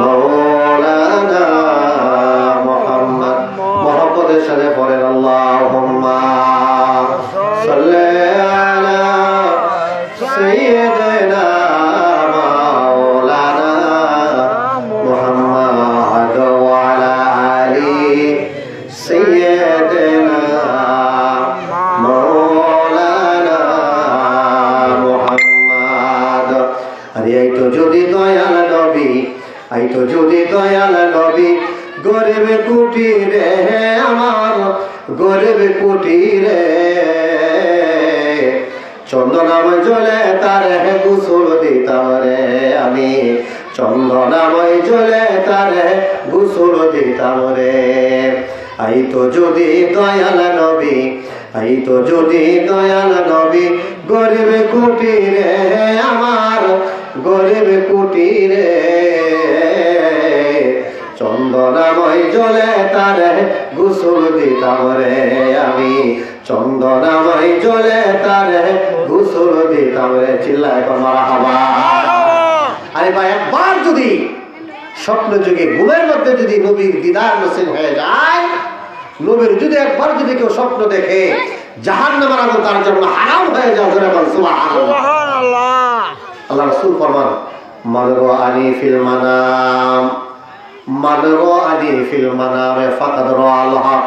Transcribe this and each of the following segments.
মাওলানা মুহাম্মদ মুহাম্মদের সাথে পড়েন আল্লাহুম্মা সাল্লি আলা সাইয়্যিদিনা মাওলানা মুহাম্মদ ওয়া আলা আলি সাইয়্যিদিনা মাওলানা মুহাম্মদ। আরে এই তো যদি দয়াল নবী, এই তো যদি দয়াল নবী গরিব কুটিরে আমার গরিব কুটিরে চন্দনাময় জলে তার গোসল দিতাম রে আমি, চন্দনাময় জলে তার গোসল দিতাম রে। এই তো যদি দয়াল নবী, এই তো যদি দয়াল নবী গরিব কুটিরে আমার গরিব কুটিরে চন্দনাময় জলে তার গোসল দিতাম রে আমি, চন্দনাময় জলে তার গোসল দিতাম রে। চিল্লায় মারহাবা। আরে ভাই একবার যদি স্বপ্ন যুগে ঘুমের মধ্যে যদি নবীর দিদার নসিব হয়ে যায়, নবীর যদি একবার যদি কেউ স্বপ্ন দেখে জাহান্নামের আগুন তার জন্য হারাম হয়ে যায়, সুবহানাল্লাহ। আল্লাহ রাসূল ফরমান মান রাআনি ফিল মানাম, মান রাআনি ফিল মানাম ফাকাদ রাআল হক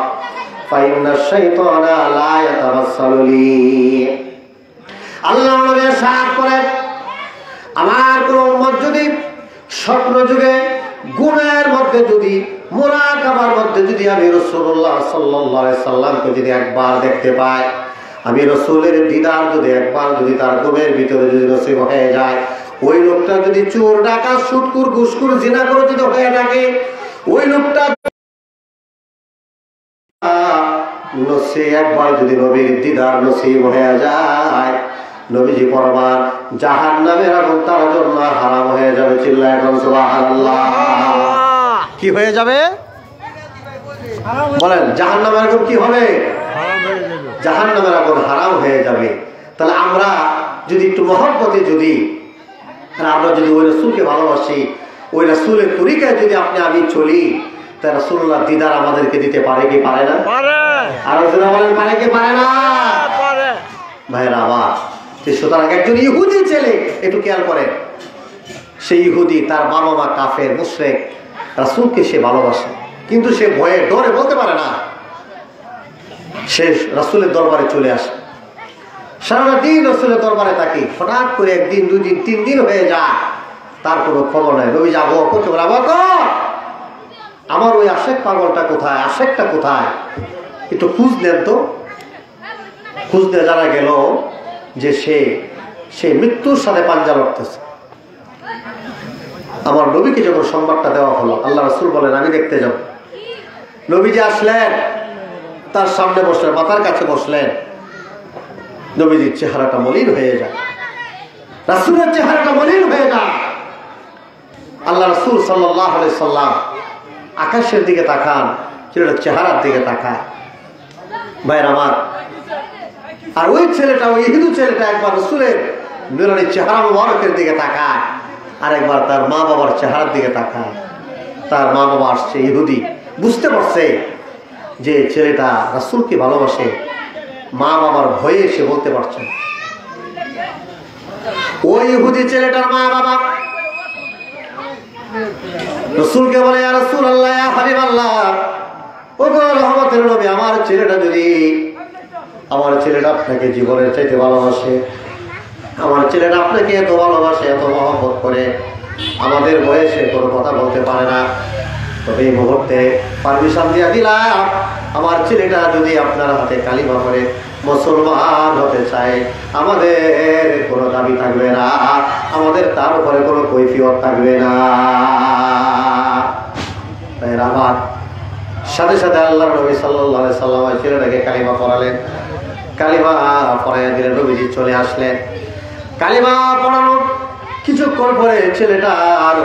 ফাইন্না শাইতানা লা ইয়াতামাসসালু লি। আল্লাহ নবী সাফ করেন আমার কোন উম্মত যদি স্বপ্ন যুগে গুনাহের মধ্যে যদি মুরাকাবার মধ্যে যদি আমি রাসূলুল্লাহ সাল্লাল্লাহু আলাইহি সাল্লামকে যদি একবার দেখতে পাই, আমি রাসূলের দিদার যদি একবার যদি তার ঘুমের ভিতরে যদি নসিব হয়ে যায়, ওই লোকটা যদি চোর ডাকাত সুদখোর ঘুষখোর জিনা করে যদি হয়ে থাকে, ওই লোকটা নসিব একবার যদি নবীর দিদার নসিব হয়ে যায়, নবীজি ফরমান জাহান্নামের আগুন তার জন্য হারাম হয়ে যাবে। চিল্লায় এখন সুবহানাল্লাহ। কি হয়ে যাবে বলেন? জাহান্নামের আগুন কি হবে? জাহান্নামের আগুন হারাম হয়ে যাবে। তাহলে আমরা যদি একটু মহব্বতে যদি আমরা যদি ওই রাসূলকে ভালোবাসি, ওই রাসূলের তরিকায় যদি আপনি আমি চলি, তা রাসূলুল্লাহ দিদার আমাদেরকে দিতে পারে কি পারে না? পারে। আর যারা বলেন পারে কি পারে না? পারে। ভাইরা আমার, সুতরাং একজন ইহুদি ছেলে একটু খেয়াল করেন, সেই ইহুদি তার বাবা মা কাফের মুশরিক, রাসূলকে সে ভালোবাসে কিন্তু সে ভয়ে ডরে বলতে পারে না। সে রাসূলের দরবারে চলে আসে, সারাদিন রাসূলের দরবারে থাকি, হঠাৎ করে একদিন দুই দিন তিন দিন হয়ে যায়, তার কোনো খবর নাই। নবী যাবো করতে বলবো, আমার ওই আশেক পাগলটা কোথায়, আশেকটা কোথায়, একটু খোঁজ নেন তো। খোঁজ নিয়ে জানা গেল যে সে মৃত্যুর সাথে পাঞ্জা লড়তেছে। আমার নবীকে যখন সংবাদটা দেওয়া হলো, আল্লাহ রাসূল বলেন আমি দেখতে যাব। নবীজি আসলেন, তার সামনে বসলেন, মাথার কাছে বসলেন। নবীজির চেহারাটা মলিন হয়ে যায়, রাসূলের চেহারাটা মলিন হয়ে যায়। আল্লাহ রাসূল সাল্লাল্লাহু আলাইহি সাল্লাম আকাশের দিকে তাকান, ছেলেটার চেহারার দিকে তাকায়। ভাইরা আমার, আর ওই ছেলেটা, ওই ইহুদি ছেলেটা একবার রাসূলের নূরানী চেহারা মুবারকের দিকে তাকায়, আর একবার তার মা বাবার চেহারার দিকে তাকায়। তার মা বাবা আসছে, ইহুদি বুঝতে পারছে যে ছেলেটা রাসূলকে ভালোবাসে, মা বাবার ভয়ে সে বলতে পারছে না। ওই ইহুদি ছেলেটার মা বাবা রাসূলকে বলে, ইয়া রাসূলুল্লাহ, ইয়া হাবিবাল্লাহ, ও গো রহমতের নবী, আমার ছেলেটা আপনাকে জীবনের চাইতে ভালোবাসে, আমার ছেলেটা আপনাকে এত ভালোবাসে, এত মহব্বত করে, আমাদের বয়সে কোনো কথা বলতে পারে না, তবে এই মুহূর্তে পারমিশন দিয়ে দিলাম, আমার ছেলেটা যদি আপনার হাতে কালিমা করে মুসলমান হতে চায়, আমাদের কোনো দাবি থাকবে না, আমাদের তার উপরে কোনো কৈফিয়ত থাকবে না। তাই আমার সাথে সাথে আল্লাহ নবী সাল্লাল্লাহু আলাইহি সাল্লাম ছেলেটাকে কালিমা পড়ালেন, কালিমা পড়াইয়া দিলেন। নবীজি চলে আসলেন, কালিমা পড়ানো কিছুক্ষণ পরে ছেলেটা আর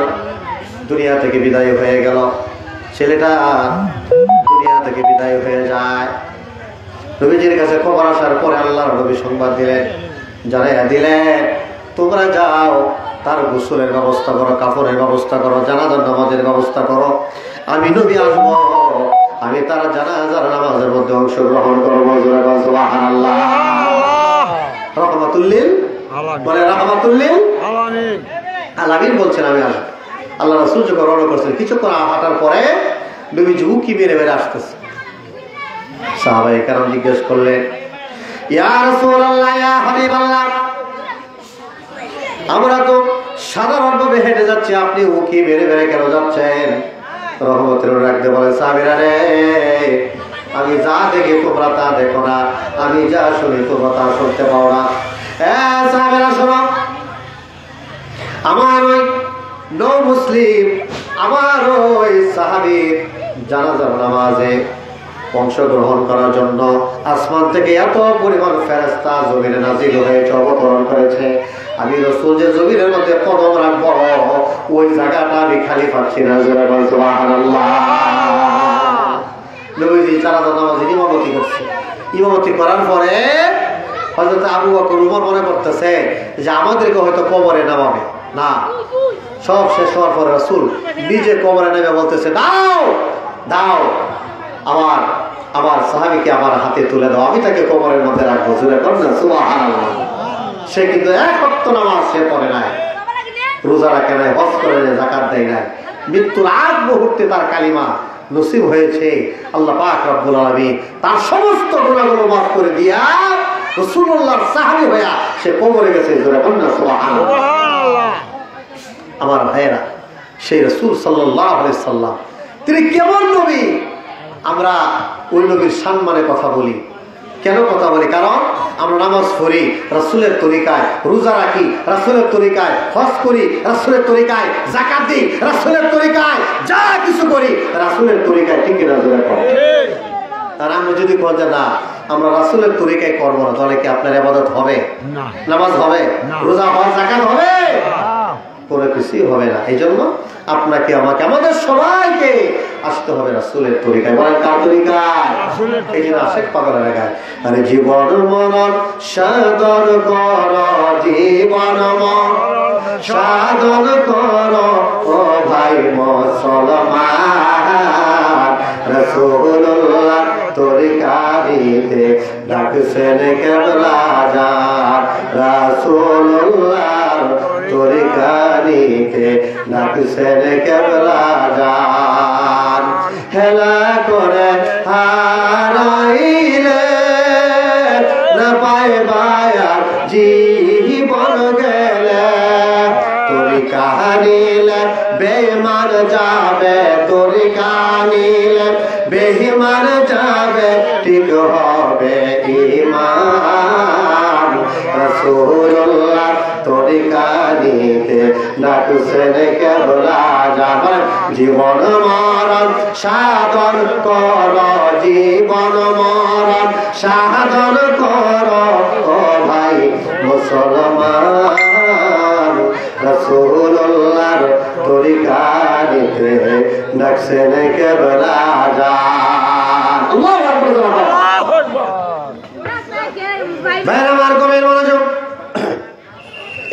দুনিয়া থেকে বিদায় হয়ে গেল। ছেলেটা দুনিয়া থেকে বিদায় হয়ে যায়। নবীজির কাছে খবর আসার পরে আল্লাহর নবী সংবাদ দিলেন, জানাইয়া দিলেন, তোমরা যাও তার গোসলের ব্যবস্থা করো, কাপড়ের ব্যবস্থা করো, জানাজার নামাজের ব্যবস্থা করো। আমি নবী আসবো, আমি তার জানাজার নামাজের মধ্যে অংশগ্রহণ করবো। সুবহানাল্লাহ। রহমাতুল্লিল বলে, রহমাতুল্লিল আলামিন বলছেন আমি আসবো। আল্লাহ রাসূল যখন রওনা করছেন, কিছুক্ষণ হাঁটার পরে নবীজি উকি মেরে মেরে আসতেছে। সাহাবায়ে কেরাম জিজ্ঞেস করলেন, ইয়া রাসূলুল্লাহ, ইয়া হাবিবাল্লাহ, আমরা তো সাধারণভাবে হেঁটে যাচ্ছি, আপনি উকি মেরে মেরে কেন যাচ্ছেন? রহমতের রাখতে বলে, সাহাবীরা রে, আমি যা দেখি তোমরা তা দেখো না, আমি যা শুনি তোমরা তা শুনতে পাও না। সাহাবীরা শোনো, আমার ওই নৌ মুসলিম, আমার ওই সাহাবীর জানাজার নামাজে অংশগ্রহণ করার জন্য আসমান থেকে এত পরিমাণ ফেরেশতা জমিনে নাজিল হয়েছে, অবতরণ করেছে। আমি রাসূল যে জমিনের মধ্যে কদম রাখবো, ওই জায়গাটা আমি খালি পাচ্ছি না। সুবহানাল্লাহ। নবীজি জানাজার নামাজে ইমামতি করছে। ইমামতি করার পরে হযরত আবু বকর উমর মনে করতেছে যে আমাদেরকে হয়তো কবরে নামাবে না। সব শেষ হওয়ার পরে রাসূল নিজে কবরে নেমে বলতেছে, দাও দাও, আমার সাহাবীকে আমার হাতে তুলে দাও, আমি তাকে কবরের মধ্যে রাখবো। সুবহানাল্লাহ। সে কিন্তু এক ওয়াক্ত নামাজ সে পড়ে নাই, রোজা রাখে নাই, হজ করে নাই, যাকাত দেয় নাই। মৃত্যুর আগ মুহূর্তে তার কালিমা নসিব হয়েছে। আল্লাহ পাক রব্বুল আলামিন তার সমস্ত গুনাহগুলো মাফ করে দিয়া রাসূলুল্লাহর সাহাবী হইয়া সে কবরে গেছে। সুবহানাল্লাহ। আমার ভাইয়েরা, সেই রাসূল সাল্লাল্লাহু আলাইহি সাল্লাম তিনি কেমন নবী? আমরা ওই নবীর সম্মানে কথা বলি। কেন কথা বলি? কারণ আমরা নামাজ পড়ি রাসূলের তরিকায়, রোজা রাখি রাসূলের তরিকায়, হজ করি রাসূলের তরিকায়, যাকাত দিই রাসূলের তরিকায়, যা কিছু করি রাসূলের তরিকায়। ঠিক না? আর আমরা যদি বলি না আমরা রাসূলের তরিকায় করবো না, তাহলে কি আপনার ইবাদত হবে? নামাজ হবে? রোজা, হজ, যাকাত হবে? কোনো কিছুই হবে না। এই জন্য আপনাকে আমাকে, আমাদের সবাইকে আসতে হবে রাসূলের তরিকায়। বলেন কার তরিকায়? এই জন্য আশেক পাগলের গায়, আরে জীবন মরণ সাধন কর, জীবন মরণ সাধন কর, ও ভাই মুসলমান, রাসূলুল্লাহ তরিকারিতে ডাকছেন কেবলা যান, রাসূলুল্লাহ তরিকারিতে ডাকছেন কেবলা যান। হেলা করে হারাইলে না পাইবার জীবন গেলে, তরিকা নিলে বেঈমান যাবে, তরিকা নিলে বেঈমান যাবে, ঠিক হবে ঈমান। রাসূলুল্লাহ তরিকা নিতে ডাকছেন কেবলা যান, জীবন মরণ সাধন কর, জীবন মরণ সাধন কর, ও ভাই মুসলমান, রাসূলুল্লাহর তরিকা নিতে ডাকছেন কেবলা যান। আল্লাহু আকবার। ভাইরা আমার গভীর মনোযোগ।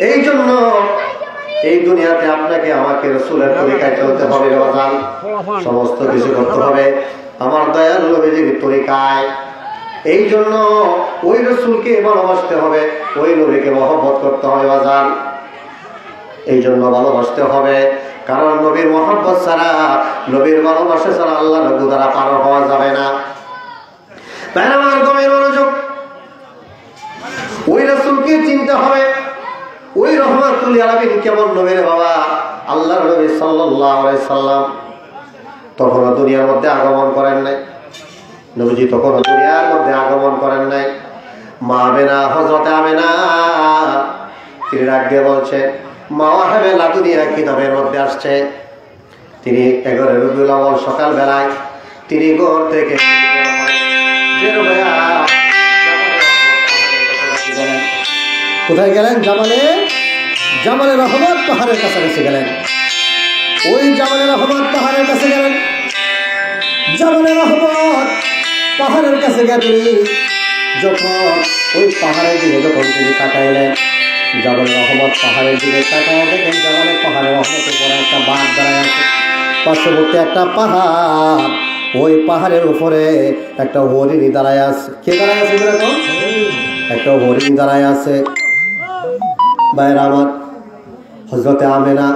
এই জন্য এই দুনিয়াতে আপনাকে আমাকে রাসূলের তরিকায় চলতে হবে, বাজান সমস্ত কিছু করতে হবে আমার দয়াল নবীর তরিকায়। এই জন্য ওই রাসূলকে ভালোবাসতে হবে, ওই নবীকে মহব্বত করতে হবে বাজান। এই জন্য ভালোবাসতে হবে, কারণ নবীর মহব্বত ছাড়া, নবীর ভালোবাসা ছাড়া আল্লাহর নবী দ্বারা পার হওয়া যাবে না। ভাইরা আমার গভীর মনোযোগ। ওই রাসূলকে চিনতে হবে, ওই রহমাতুল লিল আলামিন কেমন নবী রে বাবা? আল্লাহর নবী সাল্লাল্লাহু আলাইহি সাল্লাম তখনও দুনিয়ার মধ্যে আগমন করেন নাই। নবীজি তখনও দুনিয়ার মধ্যে আগমন করেন নাই। মা আমেনা, হযরত আমেনা তিনি ডাক দিয়ে বলছে, মা হাবেলা দুনিয়া কিতাবের মধ্যে আসছে। তিনি 11 রবিউল আউয়াল সকাল বেলায় তিনি ঘর থেকে বের হয়ে কোথায় গেলেন? জামালে রহমত পাহাড়ের কাছাকাছি গেলেন। ওই জামালে রহমত পাহাড়ের কাছে গেলেন। জামালে রহমত পাহাড়ের কাছে গেলেন। যখন ওই পাহাড়ের দিকে যখন তিনি তাকাইলেন, জাবাল রহমত পাহাড়ের দিকে তাকায় দেখেন জাবালের পাহাড়ের রহমতের উপরে একটা বাঘ দাঁড়ায় আছে, পার্শ্ববর্তী একটা পাহাড়, ওই পাহাড়ের উপরে একটা হরিণী দাঁড়ায় আছে। কে দাঁড়ায় আছে? একটা হরিণী দাঁড়ায় আছে। ভাইয়েরা আমার, হযরতে আমেনা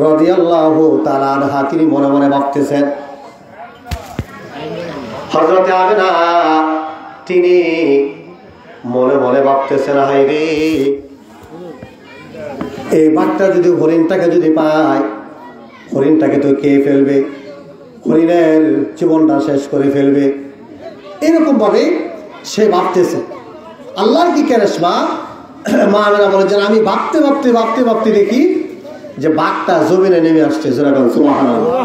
রাদিয়াল্লাহু তাআলা আনহা তিনি মনে মনে ভাবতেছেন, হযরতে আমেনা তিনি মনে মনে ভাবতেছেন, হায় রে, এই বাঘটা যদি হরিণটাকে যদি পায়, হরিণটাকে তো খেয়ে ফেলবে, হরিণের জীবনটা শেষ করে ফেলবে। এরকম ভাবে সে ভাবতেছে। আল্লাহর কি কেরেশমা, মা আমেনা বলেছেন আমি ভাবতে ভাবতে ভাবতে ভাবতে দেখি যে বাঘটা জমিনে নেমে আসছে। সুবহানাল্লাহ।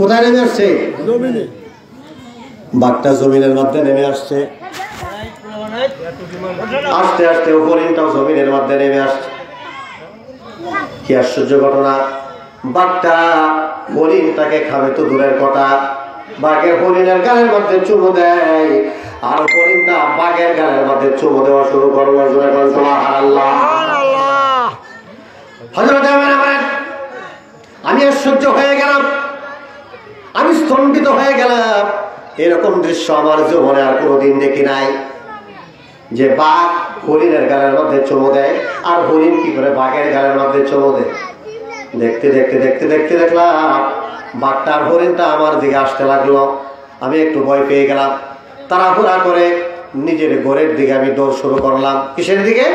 কোথায় নেমে আসছে? জমিনে। বাঘটা জমিনের মধ্যে নেমে আসছে। আস্তে আস্তে হরিণটাও জমিনের মধ্যে নেমে আসছে। কি আশ্চর্য ঘটনা! বাঘটা হরিণটাকে খাবে তো দূরের কথা, বাঘের হরিণের গালের মধ্যে চুমু দেয়, আর হরিণটা বাঘের গালের মধ্যে চুমু দেওয়া শুরু করলো। সুবহানাল্লাহ। হযরত আমেনা বলেন, আমি আশ্চর্য হয়ে গেলাম, আমি স্তম্ভিত হয়ে গেলাম। এরকম দৃশ্য আমার জীবনে আর কোনোদিন দেখি নাই, যে বাঘ হরিণের গালের মধ্যে চুমু দেয়, আর হরিণ কি করে বাঘের গালের মধ্যে চুমু দেয়। দেখতে দেখতে দেখতে দেখতে দেখলাম বাঘটার হরিণটা আমার দিকে আসতে লাগলো। আমি একটু ভয় পেয়ে গেলাম, তাড়াহুড়া করে নিজের ঘরের দিকে আমি দৌড় শুরু করলাম। কিসের দিকে?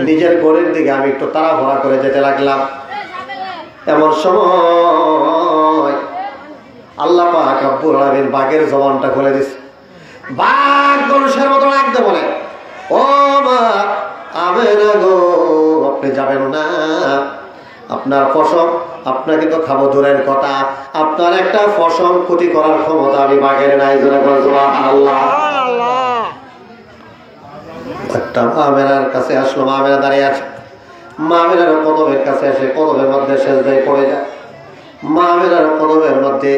নিজের ঘরের দিকে আমি একটু তাড়াহুড়া করে যেতে লাগলাম। এমন সময় আল্লাহ পাক রব্বুল আলামিন বাঘের জবানটা খুলে দিছে। বাঘ মানুষের মতো লাগতে বলে, ও মা আমেনা গো, আপনি যাবেন না, আপনার ফসল আপনাকে তো খাবো দূরের কথা, আপনার একটা ফসল ক্ষতি করার ক্ষমতা আমি বাঘের নাই। সুবহানাল্লাহ। একটা মা আমেনার কাছে আসলো, মা আমেনা দাঁড়িয়ে আছে। মা আমেনার কদমের কাছে এসে কদমের মধ্যে সেজদায় পড়ে যায়। মা আমেনার কদমের মধ্যে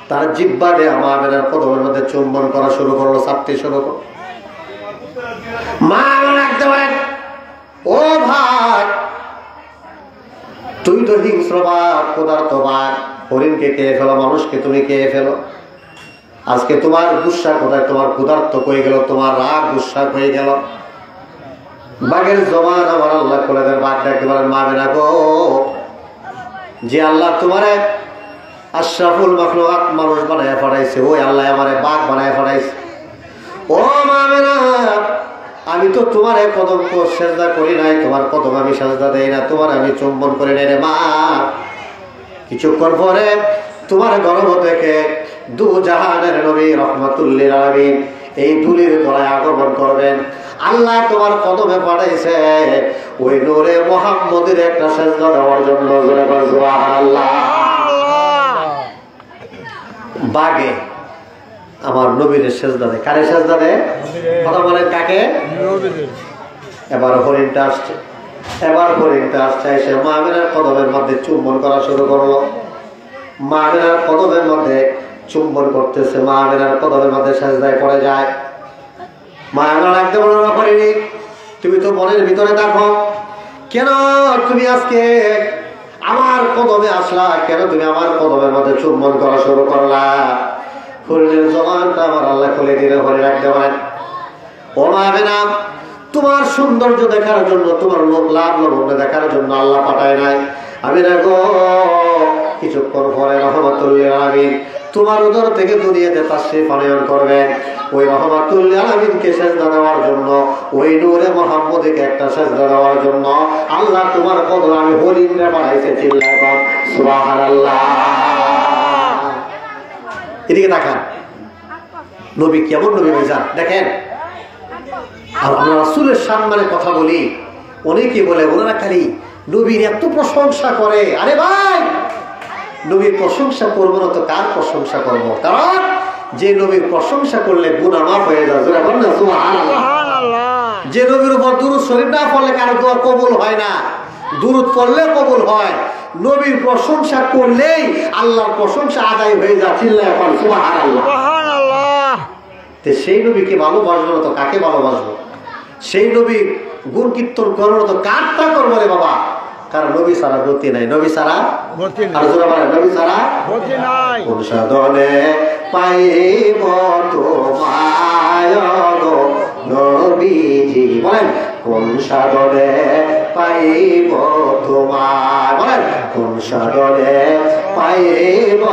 তার জিহ্বা দেয়া মা আমেনার কদমের মধ্যে চুম্বন করা শুরু করলো, চাপতে শুরু করলো। মা আমেনা একদম বলেন, ও ভাই, তুই তো হিংস্র বাঘ, ক্ষুধার্ত বাঘ, হরিণকে খেয়ে ফেলো, মানুষকে তুমি খেয়ে ফেলো। আজকে তোমার গুসা কোথায়? তোমার ক্ষুধার্ত হয়ে গেল, তোমার রাগ গুসা হয়ে গেল। বাঘের জবান আমার আল্লাহ খুলে দেন। বাঘ ডাকতে পারেন, মা আমেনা গো, যে আল্লাহ তোমার আশরাফুল মাখলুকাত মানুষ বানায় পাঠাইছে, ওই আল্লাহ আমারে বাঘ বানায় পাঠাইছে। ও মা আমেনা, আমি তো তোমার কদম সেজদা করি নাই, তোমার কদম আমি সেজদা দেই না, তোমার আমি চুম্বন করি নাই রে মা। কিছুক্ষণ পরে তোমার গর্ভ থেকে দু জাহানের নবী রহমাতুল লিল আলামিন এই ধুলির গলায় আগমন করবেন। আল্লাহ তোমার কদমে পাঠাইছে ওই নূরে মুহাম্মদের একটা সেজদা দেওয়ার জন্য। সুবহানাল্লাহ। বাগে আমার নবীর সেজদা দেয়। কারে সেজদা দেয়? কথা বলেন, কাকে? এবার হরিণটা আসছে, এবার হরিণটা আসছে, এসে মা আমেনার কদমের মধ্যে চুম্বন করা শুরু করলো। মা আমেনার কদমের মধ্যে চুম্বন করতেছে, মা আমেনার কদমের মধ্যে সেজদায় পড়ে যায়। মা আমেনা ডাকতে বলল, হরিণী, তুমি তো বনের ভিতরে থাকো, কেন তুমি আজকে আমার কদমে আসলা? কেন তুমি আমার কদমের মধ্যে চুম্বন করা শুরু করলা? হরিণের জবানটা আমার আল্লাহ খুলে দিলে। হরিণ রাখতে পারেন, ও মা আমেনা, তোমার সৌন্দর্য দেখার জন্য, তোমার লোক লাভ লবণ্য দেখার জন্য আল্লাহ পাঠায় নাই। আমেনা গো, কিছুক্ষণ পরে রহমাতুল লিল আলামিন তোমার উদর থেকে দুনিয়াতে তাশরীফ আনয়ন করবেন। ওই রহমাতুল লিল আলামিনকে সেজদা দেওয়ার জন্য, ওই নূরে মুহাম্মদকে একটা সেজদা দেওয়ার জন্য আল্লাহ তোমার কদম আমি হরিণে বানাইছে। চিল্লায় বল সুবহানাল্লাহ। এদিকে তাকান, নবী কেমন নবী ভাইজান দেখেন। আর আমরা রাসূলের সম্মানে কথা বলি, অনেকে বলে ওনারা খালি নবীর এত প্রশংসা করে। আরে ভাই, নবীর প্রশংসা করবো না তো কার প্রশংসা করবো? কারণ যে নবীর প্রশংসা করলে গুনাহ মাফ হয়ে যায়। যে নবীর উপর দুরূদ শরীফ না পড়লে কারো দোয়া কবুল হয় না, দুরূদ পড়লে কবুল হয়। নবীর প্রশংসা করলেই আল্লাহর প্রশংসা আদায় হয়ে যায়। চিল্লায় এখন সুবহানাল্লাহ। সেই নবীকে ভালোবাসবো না তো কাকে ভালোবাসবো? সেই নবীর গুণ কীর্তন করবো তো কারটা করবো রে বাবা, কারণ নবী সারা গতি নাই, নবী সারা আর জোরে বলেন নবী সারা গতি নাই। কোন সাধনে পাইব তোমায় গো নবীজি, বলেন কোন সাধনে পাইব তোমায়, বলেন কোন সাধনে পাইব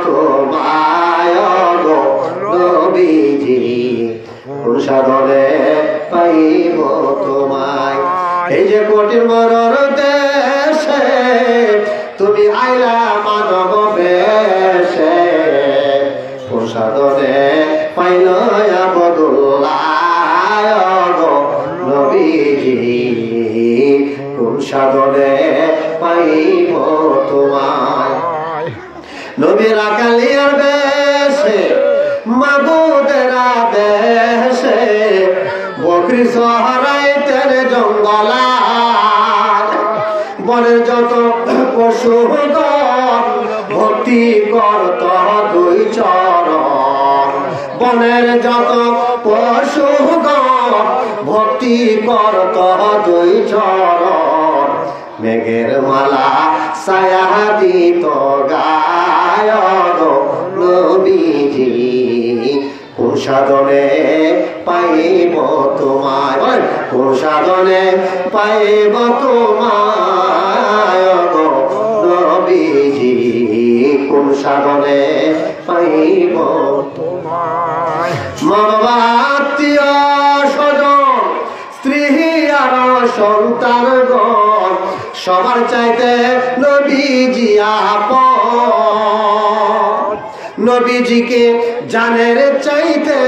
তোমায় গো নবীজি, কোন সাধনে পাইব তোমায়। এই যে কোটির মরর দেশে তুমি আইলা মানব বেশে, কোন সাধনে পাইল আবদুল্লাহ গো নবীজি, কোন সাধনে পাইব তোমায়। নবীরা কালিয়ার বেশে মাবুদেরা দেশে বকরি সহারাইতেন জঙ্গলা, বনের যত পশুগণ ভক্তি করত দুই চরণ, বনের যত পশুগণ ভক্তি করত দুই চরণ, মেঘের মালা ছায়া দিত গায় গো নবীজি, কোন সাধনে পাইব তোমায়, কোন সাধনে পাইব তোমায় গো নবীজি, কোন সাধনে পাইব তোমায়। মা বাবা আত্মীয় স্বজন স্ত্রী আর সন্তানগণ সবার চাইতে নবীজি আপন, নবীজিকে জানের চাইতে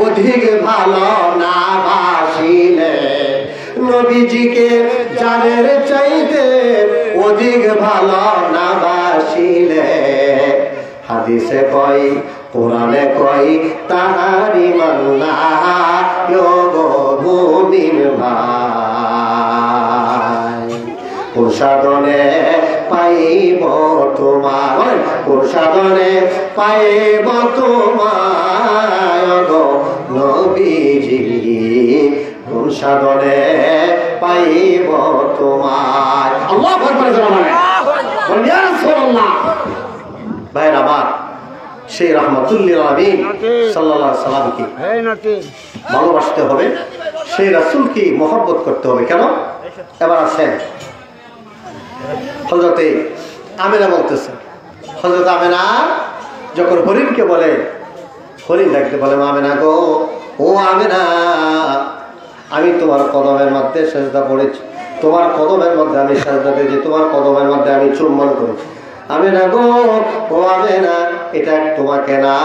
অধিক ভালো না বাসিলে, নবীজিকে জানের চাইতে অধিক ভালো না বাসিলে, হাদিসে কই কোরআনে কই তাহারি মান্না গো মুমিন ভাই, কোন সাধনে পাইব তোমার, কোন সাধনে পাইব তোমায় গো নবীজি, কোন সাধনে পাইব তোমায়। আল্লাহু আকবার বলেন ইয়া রাসূলুল্লাহ। ভাইরা আমার, সেই রাহমাতুল্লিল আলামিন সাল্লাল্লাহু আলাইহি সাল্লামকে ভালোবাসতে হবে, সেই রাসূলকে মহব্বত করতে হবে। কেন? এবার আসেন হযরতে আমেনা বলতেছে, হযরত আমেনা যখন হরিণকে বলে, হরিণ ডাকতে বলে আমেনা গো, ও আমেনা আমি তোমার কদমের মধ্যে সেজদা পড়েছি, তোমার কদমের মধ্যে আমি সেজদা দিয়েছি, তোমার কদমের মধ্যে আমি চুম্বন করেছি। আমেনা গো, ও আমেনা এটা তোমাকে না,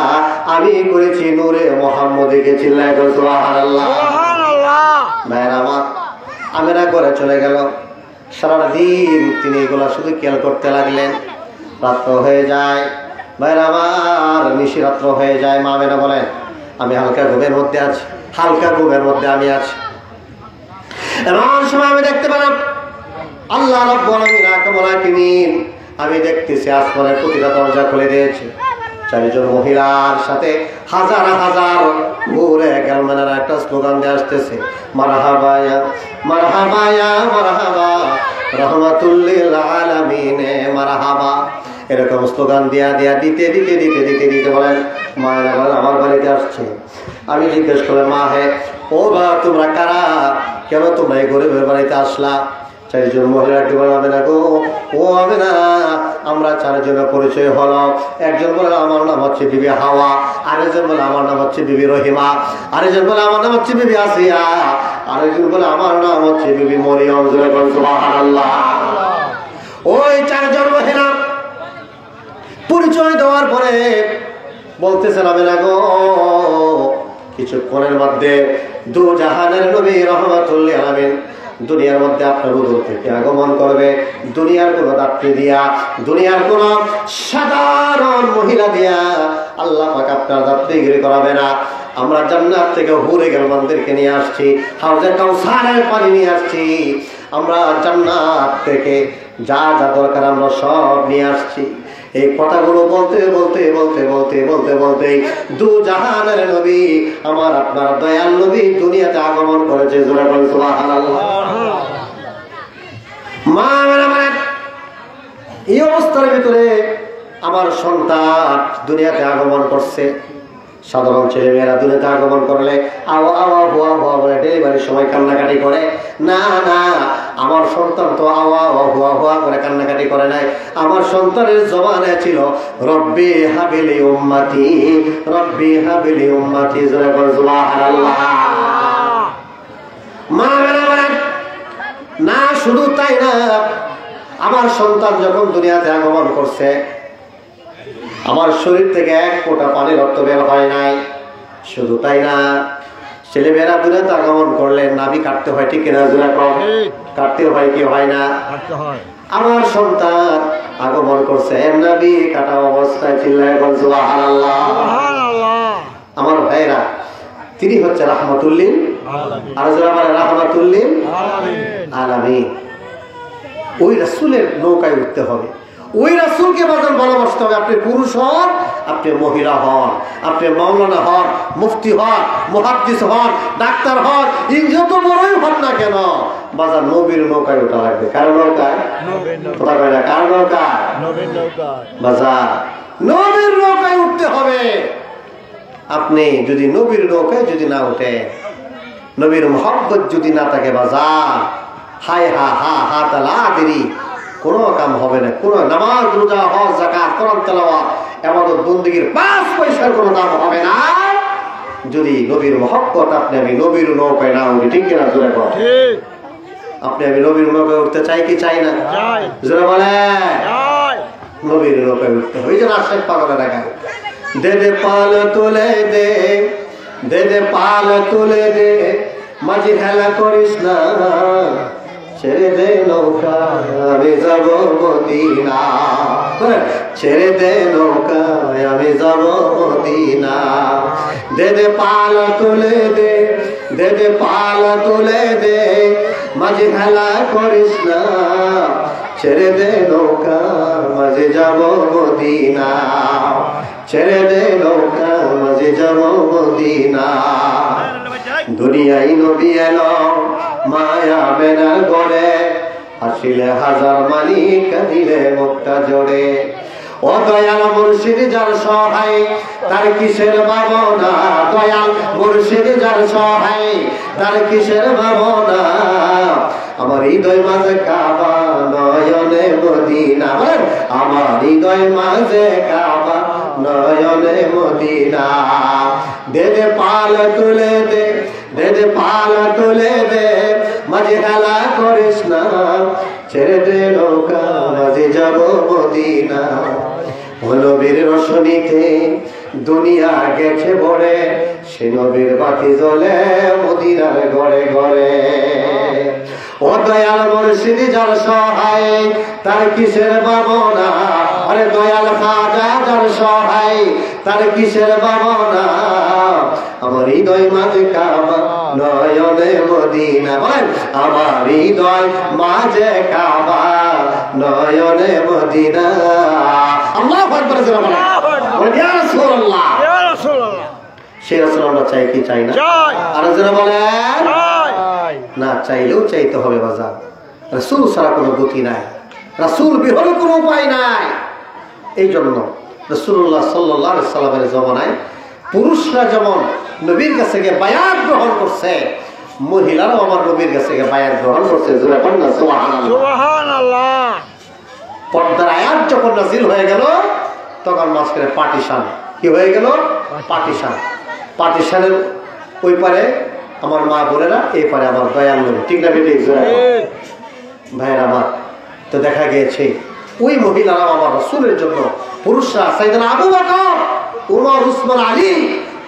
আমি করেছি নূরে মুহাম্মদকে। চিল্লায় বলো সুবহানাল্লাহ। ভাইরা আমার, আমেনা ঘরে চলে গেল। সারাদিন তিনি এগুলা শুধু খেয়াল করতে লাগলেন। রাত্র হয়ে যায়, ভাইরা আমার নিশি রাত্র হয়ে যায়। মা আমেনা বলেন আমি হালকা ঘুমের মধ্যে আছি, হালকা ঘুমের মধ্যে আমি আছি। এমন সময় আমি দেখতে পেলাম আল্লাহ রাব্বুল আলামিন, আমি দেখতেছি আসমানের প্রতিটা দরজা খুলে দিয়েছে। চারিজন মহিলার সাথে হাজার হাজার ঘুরে গেলমানের একটা স্লোগান দিয়ে আসতেছে, মারহাবা ইয়া মারহাবা ইয়া মারহাবা রাহমাতুল্লিল আলামিন মারহাবা। এরকম স্লোগান দিয়া দিয়া দিতে দিতে দিতে দিতে দিতে বলেন মায়েরা বলেন আমার বাড়িতে আসছে। আমি জিজ্ঞেস করলাম মা হে ও বা তোমরা কারা, কেন তোমরা এই গরিবের বাড়িতে আসলা? চারিজন মহিলা বলে আমেনা গো, ও আমেনা আমরা চারজনের পরিচয় হলো। একজন বলে আমার নাম হচ্ছে বিবি হাওয়া, আরেকজন বলে আমার নাম হচ্ছে বিবি রহিমা, আরেকজন বলে আমার নাম হচ্ছে বিবি আসিয়া, আরেকজন বলে আমার নাম হচ্ছে বিবি মরিয়ম। সুবহানাল্লাহ। ওই চারজন মহিলা পরিচয় দেওয়ার পরে বলতেছেন আমেনা গো, কিছুক্ষণের মধ্যে দু জাহানের নবী রাহমাতুল্লিল আলামিন দুনিয়ার মধ্যে আপনার হুজুর থেকে আগমন করবে। দুনিয়ার কোন যাত্রী দিয়া, দুনিয়ার কোন সাধারণ মহিলা দিয়া আল্লাহ পাক আপনার যাত্রীগিরি করাবে না। আমরা জান্নাত থেকে হুরে গেলমানদেরকে নিয়ে আসছি, হাউজে কাউসারের পানি নিয়ে আসছি। আমরা জান্নাত থেকে যা যা দরকার আমরা সব নিয়ে আসছি। এই কথাগুলো বলতে বলতে বলতে বলতে বলতে বলতে দু জাহানের নবী আমার আপনার দয়াল নবী দুনিয়াতে আগমন করেছে। সুবহানাল্লাহ। মা আমার এই অবস্থার ভিতরে আমার সন্তান দুনিয়াতে আগমন করছে। সাধারণ ছেলে মেয়েরা দুনিয়াতে আগমন করলে আওয়া আওয়া ভুয়া ভুয়া বলে ডেলিভারির সময় কান্নাকাটি করে। না না, আমার সন্তান তো আওয়া আওয়া ভুয়া ভুয়া করে কান্নাকাটি করে নাই। আমার সন্তানের জবানে ছিল রব্বি হাবিলি উম্মতি, রব্বি হাবিলি উম্মতি। সুবহানাল্লাহ। মা না, শুধু তাই না, আমার সন্তান যখন দুনিয়াতে আগমন করছে আমার শরীর থেকে এক ফোঁটা পানি রক্ত বের হয় নাই। শুধু তাই না, ছেলেমেয়েরা দুনিয়াতে আগমন করলে নাভি কাটতে হয়, ঠিক কিনা? কাটতে হয় কি হয় না? আমার সন্তান আগমন করছে নাভি কাটা অবস্থায়। চিল্লায় বল সুবহানাল্লাহ। আমার ভাইরা, তিনি হচ্ছে রাহমাতুল্লিল আলামিন। আর যারা বলে রাহমাতুল্লিল আলামিন, ওই রাসূলের নৌকায় উঠতে হবে, ওই রাসূলকে বাজান ভালোবাসতে হবে। আপনি পুরুষ হন, আপনি মহিলা হন, আপনি মাওলানা হন, মুফতি হন, মুহাদ্দিস হন, ডাক্তার হন, যত বড়ই হন না কেন, বাজার নবীর নৌকায় ওঠা লাগবে। কার নৌকায়? কার নৌকায়? বাজার নবীর নৌকায় উঠতে হবে। আপনি যদি নবীর নৌকায় যদি না উঠে, নবীর মহব্বত যদি না থাকে বাজার, হায় হা হা হা তালা দেরি, কোনো কাম হবে না। কোনো নামাজ, রোজা, হজ, যাকাত, কোরআন তেলাওয়াত, ইবাদত বন্দেগীর 5 পয়সার কোনো দাম হবে না যদি নবীর মহব্বত আপনি আমি নবীর নৌকায় না উঠি। ঠিক কিনা? জোরে বল। আপনি আমি নবীর নৌকায় উঠতে চাই কি চাই না? জোরে বলে। নবীর নৌকায় উঠতে হয়। এই যে রাশেদ পাগলের দেখা, দে দে পাল তুলে দে, দে দে পাল তুলে দে, মাঝি খেলা করিস না, ছেড়ে দে নৌকা আমি যাব মদিনা, ছেড়ে দে নৌকা আমি যাব মদিনা। দে দে পাল তুলে দে, দে দে পাল তুলে দে, মাঝি খেলা করিস না, ছেড়ে দে নৌকা মাঝে যাব মদিনা, ছেড়ে দে নৌকা মাঝে যাব মদিনা। দুনিয়ায় নবী এলো মায়া মেনা গড়ে, হাসিলে হাজার মানি কাঁদিলে মুক্তা জোড়ে। ও দয়াল মুর্শিদ যার সহায় তার কিসের ভাবনা, দয়াল মুর্শিদ যার সহায় তার কিসের ভাবনা। আমার হৃদয় মাঝে কাবা নয়নে মদিনা, আমার হৃদয় মাঝে কাবা নয়নে মদিনা। দে দে পাল তুলে দে, দে দে পাল তুলে দে, মাঝে খেলা করিস না, ছেড়ে দে নৌকা মাঝে যাব মদিনা। নবীর রোশনীতে দুনিয়া গেছে ভরে, সে নবীর বাতি জ্বলে মদিনার ঘরে ঘরে। ও দয়াল মুর্শিদ যার সহায় তার কিসের ভাবনা, আরে দয়াল খাজা যার সহায় তার কিসের ভাবনা। আমার হৃদয় মাঝে কাবা নয়নে মদিনা, বলেন আমার হৃদয় মাঝে কাবা নয়নে মদিনা। আল্লাহু আকবার। ইয়া রাসূলুল্লাহ, ইয়া রাসূলুল্লাহ। সেই রাসূল আমরা চাই কি চাই না? আর যারা বলেন না, চাইলেও চাইতে হবে বাজার। রাসূল ছাড়া কোনো গতি নাই, রাসূল বিহীন কোনো উপায় নাই। এই জন্য রাসূলুল্লাহ সাল্লাল্লাহু আলাইহি সাল্লামের জমানায় পুরুষরা যেমন নবীর কাছে গিয়ে বায়াত গ্রহণ করছে, মহিলারাও আমার নবীর কাছে গিয়ে বায়াত গ্রহণ করছে। জোরে বলেন না সুবহানাল্লাহ, সুবহানাল্লাহ। পর্দার আয়াত যখন নাযিল হয়ে গেল তখন মাঝখানে পার্টিশন কি হয়ে গেল? পার্টিশন। পার্টিশনের ওই পারে আমার মা বোনেরা, এই পারে আমার দয়াল নবী। ঠিক না বেটি? ভাইয়ের আমার, তো দেখা গিয়েছে ওই মহিলারাও আমার রাসূলের জন্য, পুরুষরা সাইয়েদনা আবু বকর, ওমর, উসমান, আলী,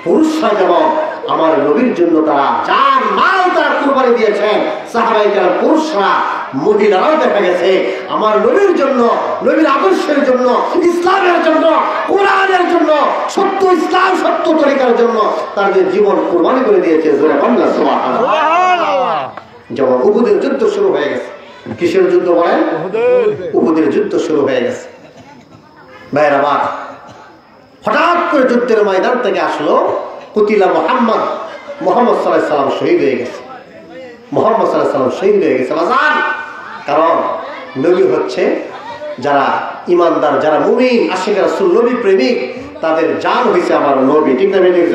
পুরুষরা যেমন আমার নবীর জন্য তারা জান মাল তারা কুরবানি দিয়েছেন, সাহাবায়ে কেরাম পুরুষরা, মহিলারাও দেখা গেছে আমার নবীর জন্য, নবীর আদর্শের জন্য, ইসলামের জন্য, কোরআনের জন্য, সত্য ইসলাম সত্য তরিকার জন্য তাদের জীবন কুরবানি করে দিয়েছে। জোরে বলেন সুবহানাল্লাহ। যখন উহুদের যুদ্ধ শুরু হয়ে গেছে, কিসের যুদ্ধ বলেন? উহুদের যুদ্ধ শুরু হয়ে গেছে। ভাইয়ের আমার, হঠাৎ করে যুদ্ধের ময়দান থেকে আসলো কুতিলা মোহাম্মদ সাল্লাল্লাহু আলাইহি সাল্লাম শহীদ হয়ে গেছে। মুহাম্মদ সাল্লাল্লাহু আলাইহি সাল্লাম শহীদ হয়ে গেছে বাজান। কারণ নবী হচ্ছে যারা ইমানদার, যারা মুমিন, আশিক রাসূল, নবী প্রেমিক, তাদের জান হয়েছে আমার নবী। ঠিক না বেঠিক?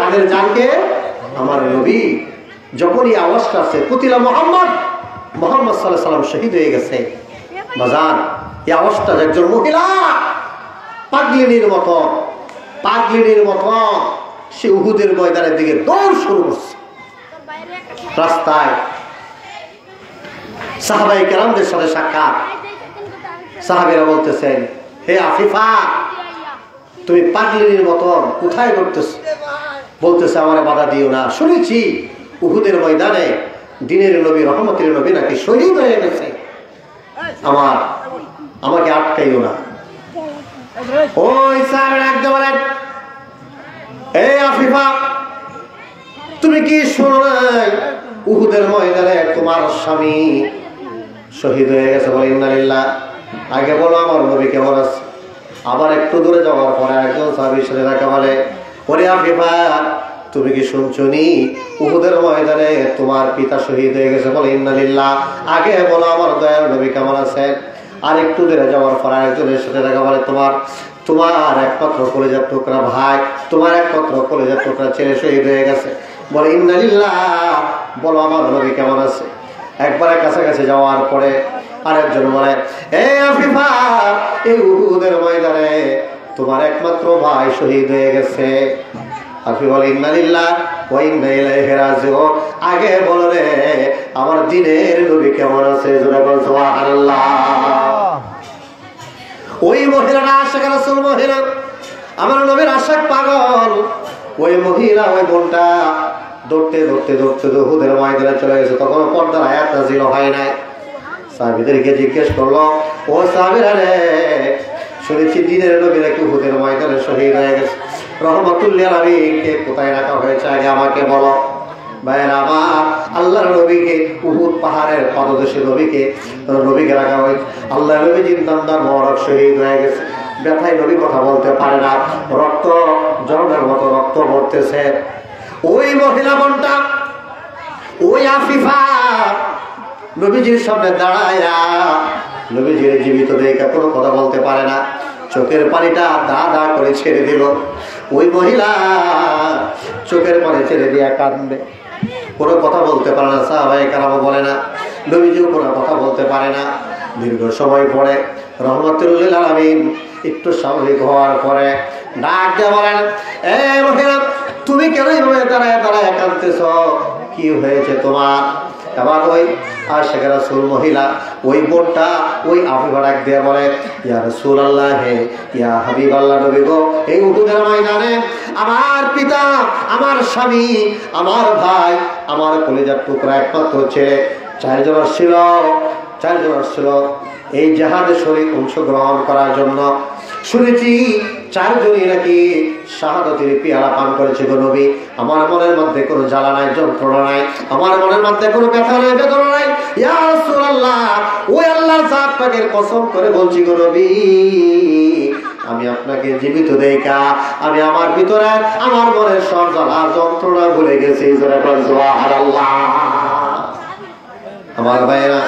তাদের জানকে আমার নবী। যখনই আওয়াজটা আছে কুতিলা মোহাম্মদ সাল্লাল্লাহু আলাইহি সাল্লাম শহীদ হয়ে গেছে বাজান, এই আওয়াজটা একজন মহিলা পাগলিনীর মতো সে উহুদের ময়দানের দিকে দৌড় শুরু করছে। রাস্তায় সাহাবায়ে কেরামদের সাথে সাক্ষাৎ। সাহাবীরা বলতেছেন, হে আফিফা, তুমি পাগলিনীর মতন কোথায় করতেছো? বলতেছে, আমার বাধা দিও না, শুনেছি উহুদের ময়দানে দিনের নবী, রহমতের নবী নাকি শহীদ হয়ে গেছে, আমাকে আটকাইও না। ওই সাহাবীরা একদম বলেন, হে আফিফা, তুমি কি শোনো নাই উহুদের ময়দানে তোমার স্বামী শহীদ হয়ে গেছে? বলে ইন্না লিল্লাহ। আগে বলো আমার নবী কেমন আছে। আবার একটু দূরে যাওয়ার পরে একজন সাহাবীর সাথে দেখা বলে, ওরে আফিফা, তুমি কি শুনছো নি উহুদের ময়দানে তোমার পিতা শহীদ হয়ে গেছে? বলে ইন্না লিল্লাহ। আগে বলো আমার দয়াল নবী কেমন আছে। আর একটু দূরে যাওয়ার পরে একজনের সাথে দেখা বলে, তোমার একমাত্র কলেজার টুকরা ভাই, তোমার একমাত্র কলেজার টুকরা ছেলে শহীদ হয়ে গেছে। বলে ইন্না লিল্লাহ। বলো আমার নবী কেমন আছে। একবারে কাছাকাছি যাওয়ার পরে আরেকজন বলে, এ আফিফা, এই উহুদের ময়দানে তোমার একমাত্র ভাই শহীদ হয়ে গেছে। আফি বলে ইন্না লিল্লাহ ওয়া ইন্না ইলাইহি রাজিউন। আগে বলো রে আমার দ্বীনের নবী কেমন আছে। জোরে বল সুবহানাল্লাহ। ওই মহিলাটা আশিক রাসূল মহিলা, আমার নবীর আশিক পাগল। ওই মহিলা, ওই বোনটা দৌড়তে উহুদের ময়দানে চলে গেছে। তখন পর্দার আয়াত নাযিল হয় নাই। সাহাবীদেরকে জিজ্ঞেস করলো, ও সাহাবীরা রে, শুনেছি দ্বীনের নবী নাকি উহুদের ময়দানে শহীদ হয়ে গেছে। রহমাতুল লিল আলামিনকে কোথায় রাখা হয়েছে আগে আমাকে বলো। ভাইয়েরা আমার, আল্লাহর নবীকে উহুদ পাহাড়ের পাদদেশে নবীকে রাখা হয়েছে। আল্লাহ নবী জিন্দার মোবারক শহীদ হয়ে গেছে। ব্যথায় নবী কথা বলতে পারে না, রক্ত জলের মতো রক্ত পড়তেছে। ওই মহিলা বোনটা, ওই আফিফা নবীজির সামনে দাঁড়ায়া নবীজির জীবিত দেখে কোনো কথা বলতে পারে না, চোখের পানিটা দা করে ছেড়ে দিল। ওই মহিলা চোখের পানি ছেড়ে দিয়া কাঁদবে, কোনো কথা বলতে পারে না। সাহাবায়ে কেরাম বলে না, নবীজিও কোনো কথা বলতে পারে না। দীর্ঘ সময় পরে রহমাতুল লিল আলামিন একটু স্বাভাবিক হওয়ার পরে ডাক দিয়ে বলেন, এ মহিলা, তুমি কেন এইভাবে দাঁড়ায় কাঁদতেছ? কি হয়েছে তোমার? আবার ওই আশিক রাসূল মহিলা, ওই বোনটা, ওই আফিফা ডাক দিয়ে বলে, ইয়া রাসূলুল্লাহ, ইয়া হাবিবাল্লাহ, নবী গো, এই উহুদের ময়দানে আমার পিতা, আমার স্বামী, আমার ভাই, আমার কলিজার টুকরা একমাত্র ছেলে চারজন আসছিল এই জিহাদে শরীক অংশগ্রহণ করার জন্য। শুনেছি চারজনই নাকি শাহাদাতের পেয়ালা পান করেছে গো নবী। আমার মনের মধ্যে কোনো জ্বালা নাই, যন্ত্রণা নাই, আমার মনের মধ্যে কোনো ব্যথা নাই, বেদনা নাই। ইয়া রাসূলুল্লাহ, ওই আল্লাহর জাত পাকের কসম করে বলছি গো নবী, আমি আপনাকে জীবিত দেখা আমি আমার ভিতরে আমার মনের সব জ্বালা যন্ত্রণা ভুলে গেছি। সুবহানাল্লাহ। আমার ভাইরা,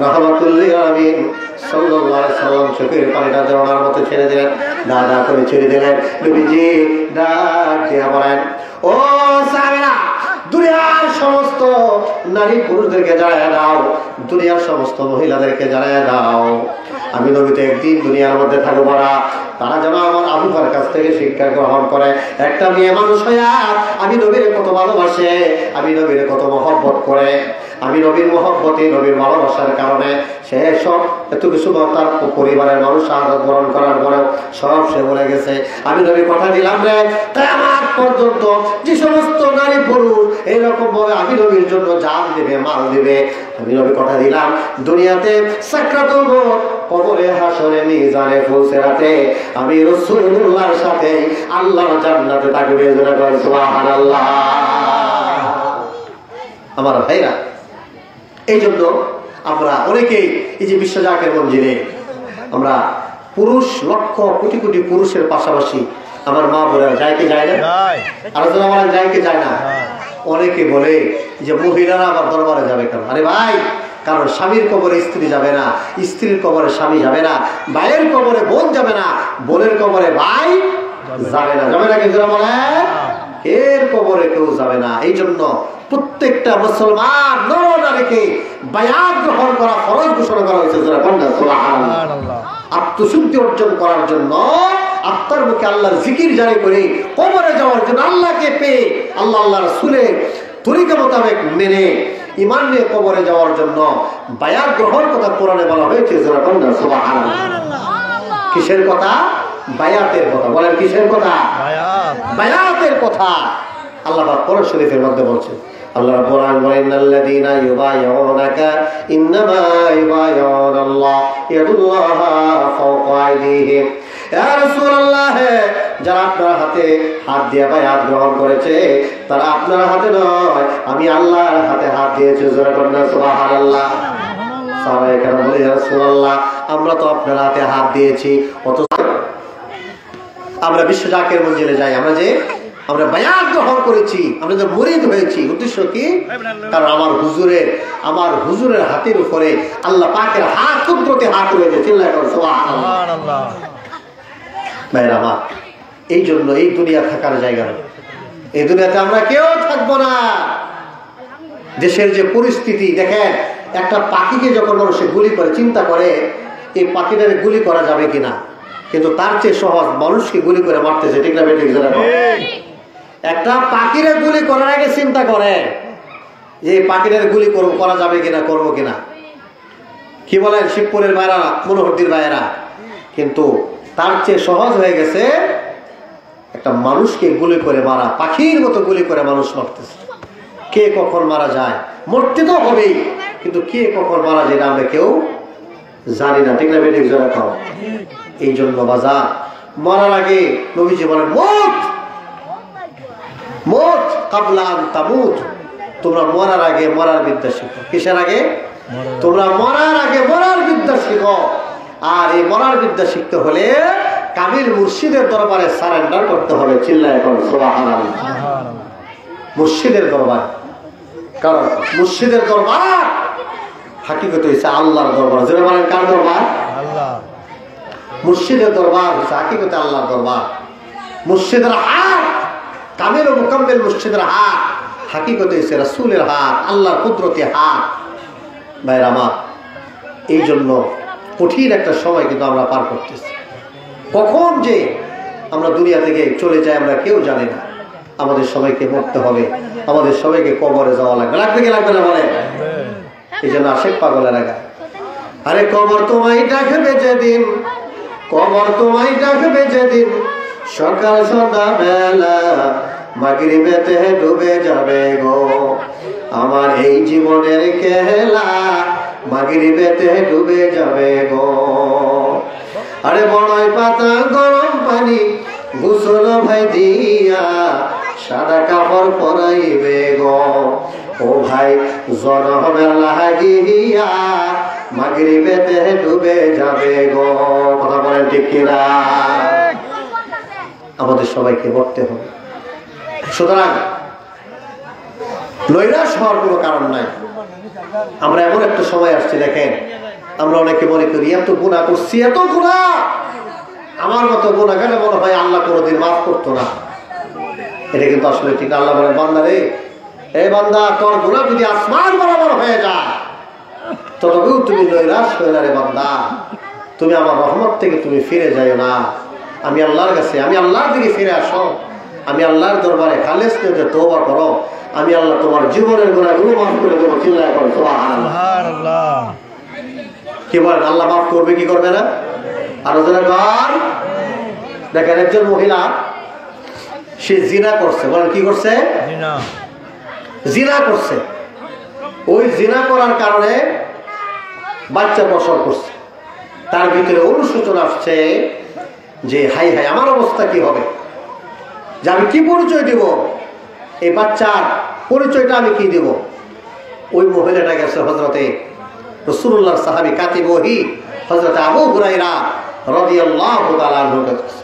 রাহমাতুল লিল আলামিন সাল্লাল্লাহু আলাইহি সাল্লাম চোখের পানিটা দেওয়ার মতো ছেড়ে দিলেন, দাদা করে ছেড়ে দিলেন। নবীজি ডাক দিয়ে বলেন, ও সাহাবীরা, দুনিয়ার সমস্ত নারী পুরুষদেরকে জানায় দাও, দুনিয়ার সমস্ত মহিলাদেরকে জানায় দাও, আমি নবী তো একদিন দুনিয়ার মধ্যে থাকবো না। তারা যেন আমার আফিফার কাছ থেকে শিক্ষা গ্রহণ করে। একটা মেয়ে মানুষ হইয়া আমি নবীর কত ভালোবাসে, আমি নবীর কত মহব্বত করে, আমি নবীর মহব্বতে, নবীর ভালোবাসার কারণে সে সব এত কিছু তার পরিবারের মানুষ শাহাদাত বরণ করার পরেও সব সে বলে গেছে। আমি নবী কথা দিলাম রে, কিয়ামত পর্যন্ত যে সমস্ত নারী পুরুষ এইরকম ভাবে আমি নবীর জন্য জান দিবে, মাল দিবে, আমি নবী কথা দিলাম দুনিয়াতে সাকরাতুল মউত, কবরে, হাসরে, মিজানে, ফুলসিরাতে আমি রাসূলুল্লাহর সাথে আল্লাহর জান্নাতে থাকবে। সুবহানাল্লাহ। আমার ভাইরা, এই জন্য আমরা অনেকেই এই যে বিশ্বজাকের মঞ্জিলে আমরা পুরুষ লক্ষ কোটি কোটি পুরুষের পাশাপাশি আমার মা বোনেরা যায় কি যায় না? আলোচনা বলেন যায় কি যায় না? অনেকে বলে যে মহিলারা আবার দরবারে যাবে কেন? আরে ভাই, কারণ স্বামীর কবরে স্ত্রী যাবে না, স্ত্রীর কবরে স্বামী যাবে না, ভাইয়ের কবরে বোন যাবে না, বোনের কবরে ভাই যাবে না। যাবে না? কিন্তু বলে এর কবরে কেউ যাবে না। এই জন্য প্রত্যেকটা মুসলমান নর নারীকে বায়াত গ্রহণ করা ফরজ ঘোষণা করা হয়েছে। আত্মশুদ্ধি অর্জন করার জন্য, আত্মার মুখে আল্লাহর জিকির জারি করে কবরে যাওয়ার জন্য, আল্লাহকে পেয়ে আল্লাহ রাসূলের তরিকা মোতাবেক মেনে ঈমান নিয়ে কবরে যাওয়ার জন্য বায়াত গ্রহণ কথা কোরআনে বলা হয়েছে। সুবহানাল্লাহ। কিসের কথা? বায়াতের কথা। বলেন কিসের কথা? বায়াতের কথা। আল্লাহ পাক কোরআন শরীফের মধ্যে বলছেন, আল্লাহ রাব্বুল আলামিন বলেন, ইন্নাল্লাযীনা ইউবাইউনাকা ইন্নামা ইউবাইউনাল্লাহ ইয়াদুল্লাহা ফাওকা আইদিহিম। ইয়া রাসূলুল্লাহ, যারা আপনার হাতে হাত দিয়ে বায়াত গ্রহণ করেছে তারা আপনার হাতে নয়, আমি আল্লাহর হাতে হাত দিয়েছি। জোরে বলেন সুবহানাল্লাহ। সাহাবায়ে কেরাম বলে, ইয়া রাসূলুল্লাহ, আমরা তো আপনার হাতে হাত দিয়েছি, অথচ আমরা বিশ্ব জাকের মঞ্জিলে যাই, আমরা বায়াত গ্রহণ করেছি, আমরা যে মুরিদ হয়েছি। উদ্দেশ্য কি? কারণ আমার হুজুরের হাতের উপরে আল্লাহ পাকের হাত, কুদরতি হাত রয়েছে। চিল্লায় বলেন সুবহানাল্লাহ। ভাইরা আমার, এই জন্য এই দুনিয়া থাকার জায়গা নয়। এই দুনিয়াতে আমরা কেউ থাকবো না। দেশের যে পরিস্থিতি দেখেন, একটা পাখিকে যখন মানুষে গুলি করে, চিন্তা করে এই পাখিটাকে গুলি করা যাবে কিনা, কিন্তু তার চেয়ে সহজ মানুষকে গুলি করে মারতেছে। ঠিক না বেঠিক? একটা পাখিরে গুলি করার আগে চিন্তা করে যে পাখিটার গুলি করা যাবে কিনা, করবো কিনা। কি বলেন শিবপুরের ভাইরা, মনোহরদির ভাইয়েরা? কিন্তু তার চেয়ে সহজ হয়ে গেছে একটা মানুষকে গুলি করে মারা। পাখির মতো গুলি করে মানুষ মারতেছে। কে কখন মারা যায়, মরতে তো হবেই, কিন্তু কে কখন মারা যায় না আমরা কেউ জানি না। ঠিক না বেঠিক? জোরে খাও। এই জন্য বাজার মরার আগে নবীজি বলেন, মত কাবলা আন তামুত। তোমরা মরার আগে মরার বিদ্যা শিখো। কিসের আগে? তোমরা মরার আগে মরার বিদ্যা শিখো। আর এই মরার বিদ্যা শিখতে হলে কামিল মুর্শিদের দরবারে সারেন্ডার করতে হবে। চিল্লায় বলেন সুবহানাল্লাহ। মুর্শিদের দরবার, কারণ মুর্শিদের দরবার হাকিকত হচ্ছে আল্লাহর দরবার। যেটা বলেন কার দরবার? আল্লাহ। মুর্শিদের দরবার হচ্ছে হাকিকতে আল্লাহর দরবার। মুর্শিদের হাত, কামিল ও মুকাম্মিল মুর্শিদের হাত হাকিকতে হচ্ছে রাসূলের হাত, আল্লাহর কুদরতি হাত। ভাইরা আমার, এই জন্য কঠিন একটা সময় কিন্তু আমরা পার করতেছি। কখন যে আমরা দুনিয়া থেকে চলে যাই আমরা কেউ জানি না। আমাদের সবাইকে মরতে হবে, আমাদের সবাইকে কবরে যাওয়া লাগবে। লাগবে কি লাগবে না বলে? এই জন্য আশেক পাগলের আগা, আরে কবর তোমায় ডাকবে যেদিন, কবর তোমায় ডাকবে যেদিন, সকাল সন্ধ্যা বেলা মাগরিবেতে ডুবে যাবে গো। আমার এই জীবনের খেলা মাগরিবেতে ডুবে যাবে গো। আরে বড়ই পাতা গরম পানি গোসল ভাই দিয়া, সাদা কাপড় পরাইবে গো। ও ভাই জনমের লাগিয়া মাগরিবেতে ডুবে যাবে গো। কথা বলেন ঠিক কিনা? আমাদের সবাইকে মরতে হবে। সুতরাং নৈরাশ হওয়ার কোনো কারণ নাই। আমরা এমন একটা সময় আসছি, দেখেন আমরা অনেকে মনে করি এত গুনাহ করছি, এত গুনাহ, আমার মতো গুনাহ গেলে মনে হয় আল্লাহ কোনোদিন মাফ করতো না। এটা কিন্তু আসলে ঠিক। আল্লাহ বলেন, বান্দা রে, এই বান্দা, তোর গুনাহ যদি আসমান বরাবর হয়ে যায় তবেও তুমি নৈরাশ হয়ে না রে বান্দা। তুমি আমার রহমত থেকে তুমি ফিরে যাও না। আমি আল্লাহর কাছে, আমি আল্লাহর দিকে ফিরে আসো, আমি আল্লাহর দরবারে খালেস নিয়ে তওবা করো, আমি আল্লাহ তোমার জীবনের গুনাহগুলো মাফ করে দেবো। চিল্লায় বলো সুবহানাল্লাহ। কি বলেন? আল্লাহ মাফ করবে কি করবে না? আরো যারা গান দেখেন, একজন মহিলা সে জিনা করছে। বলেন কি করছে? জিনা করছে। ওই জিনা করার কারণে বাচ্চা প্রসব করছে। তার ভিতরে অনুশোচনা আসছে যে হাই হাই আমার অবস্থা কি হবে, যে আমি কি পরিচয় দিব, এই বাচ্চার পরিচয়টা আমি কি দিব। ওই মহিলাটা গেছে হযরতে রাসূলুল্লাহর সাহাবী কাতিব ওহী হযরত আবু হুরায়রা রাদিয়াল্লাহু তাআলা আনহু কাছে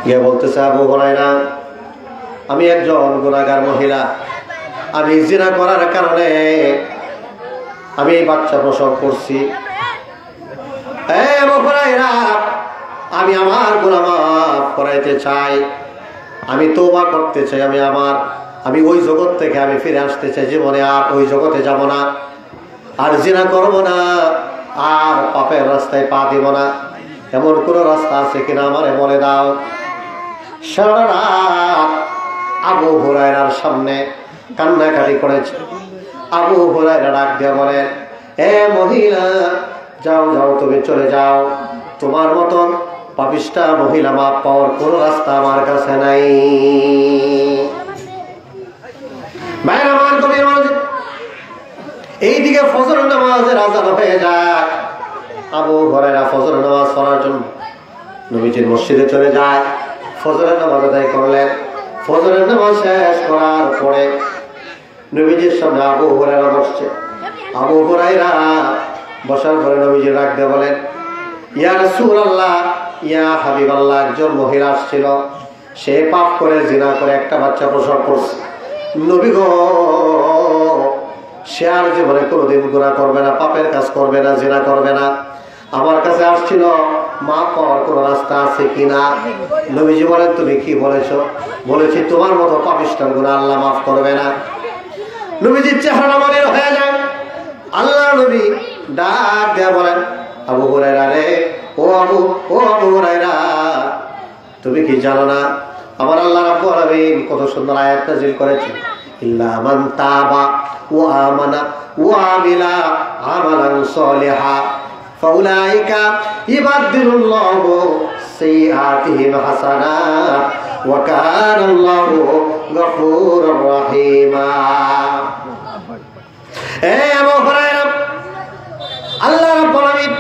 গিয়ে বলতেছে, আবু হুরায়রা, আমি একজন গুনাহগার মহিলা, আমি জিনা করার কারণে আমি এই বাচ্চা প্রসব করছি। আবু হুরায়রা, আমি আমার গুনাহ মাফ করাইতে চাই, আমি তওবা করতে চাই, আমি ওই জগৎ থেকে আমি ফিরে আসতে চাই, জীবনে আর ওই জগতে যাব না, আর জিনা করব না, আর পাপের রাস্তায় পা দিব না। এমন কোন রাস্তা আছে কিনা আমারে বলে দাও। সারা রাত আবু হুরায়রার সামনে কান্নাকাটি করেছে। আবু হুরায়রা ডাক দিয়ে বলে, এ মহিলা, যাও যাও, তুমি চলে যাও, তোমার মতন পাপিষ্টা মহিলা মাপ পাওয়ার কোন রাস্তা আমার কাছে নাই। এইদিকে ফজর নামাজের আযান হয়ে যায়। আবু হুরায়রা ফজর নামাজ পড়ার জন্য নবীজির মসজিদে চলে যায়। ফজরের নামাজ আদায় করলেন। ফজরের নামাজ শেষ করার পরে নবীজির সামনে আবু হুরায়রা বসছে। আবু হুরায়রা বসার পরে নবীজি ডাক দিয়ে বলেন, ইয়া রাসূলুল্লাহ, ইয়া হাবিবাল্লাহ, একজন মহিলা আসছিল, সে পাপ করে জিনা করে একটা বাচ্চা প্রসব করছে। নবী গো, সে আর জীবনে কোনোদিন গুনাহ করবে না, পাপের কাজ করবে না, জিনা করবে না। আমার কাছে আসছিল, মাফ পাওয়ার কোন রাস্তা আছে কিনা। নবীজি বলেন, তুমি কি বলেছো? বলেছি তোমার মতো পাপিষ্ঠের গুনাহ আল্লাহ মাফ করবে না। নবীজির চেহারা মলিন হয়ে যায়। আল্লাহ নবী ডাক দেয়া বলেন, আবু হুরায়রা রে, ও আবু হুরায়রা, তুমি কি জানো না আমার আল্লাহ রাব্বুল আলামিন কত সুন্দর আয়াত নাযিল করেছেন, ইল্লা মান তাবা ওয়া আমানা ওয়া আমিলা আমালান সালিহা ফাউলাইকা ইবাদদিলুল্লাহু সাইয়্যাতিহিম হাসানাত ওয়া কানাল্লাহু গফুরুর রহিমা। এ আবু হুরায়রা, আল্লাহ রাব্বুল আলামিন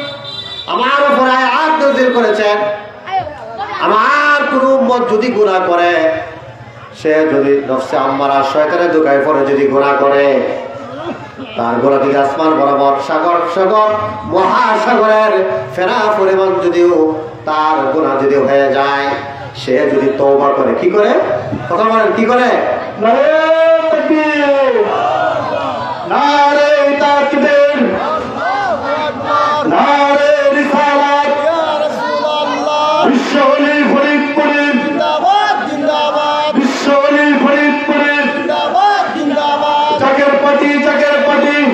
আমার উপর আয়াত নাযিল করেছেন, আমার কোন উম্মত যদি গুনাহ করে, সে যদি নফসে আম্মারা শয়তানের ধোঁকায় পড়ে যদি গুনাহ করে, তার গোড়া থেকে আসমান বরাবর সাগর মহাসাগরের ফেরা পরিমাণ যদিও তার গুনাহ যদি হয়ে যায়, সে যদি তওবা করে, কি করে, কথা বলেন, কি করে, নারে তাকবীর, নারে রিসালাত, ইয়া রাসূলুল্লাহ, বিশ্বলি ফরিদপুরে জিন্দাবাদ জিন্দাবাদ, বিশ্বলি ফরিদপুরে জিন্দাবাদ জিন্দাবাদ, জাকের পাটি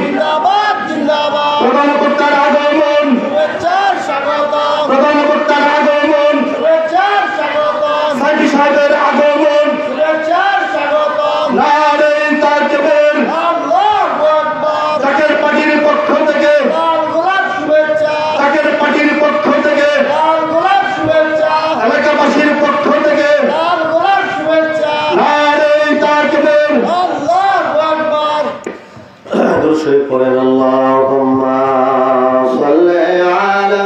জিন্দাবাদ জিন্দাবাদ, প্রধানকর্তার আগমন, শুভেচ্ছার স্বাগতম, প্রধানকর্তার আগমন, শুভেচ্ছার স্বাগতম, সাইদি সাহেবের আগমন, শুভেচ্ছার স্বাগতম, নারে তাকবীর, আল্লাহু আকবার, জাকের পাটির পক্ষ থেকে লাল গোলাপ শুভেচ্ছা, জাকের পাটির পক্ষ থেকে লাল গোলাপ শুভেচ্ছা, এলাকাবাসীর পক্ষ থেকে লাল গোলাপ শুভেচ্ছা, নারে তাকবীর, আল্লাহু আকবার। দুরূদ শরীফ পড়েন, আল্লাহুম্মা সাল্লি আলা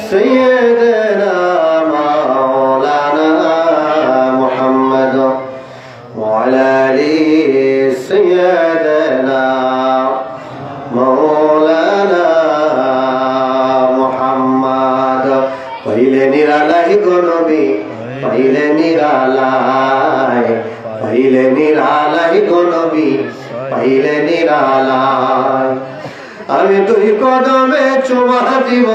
সাইয়্যিদিনা মাওলানা মুহাম্মদ ওয়া আলা আলি সাইয়্যিদিনা মাওলানা মুহাম্মদ। পাইলে নিরালাই গো নবী, পাইলে নিরালাই, পাইলে নিরালাই গো নবী, পাইলে নিরালাই। আমি দুই কদমে চুমা দিব,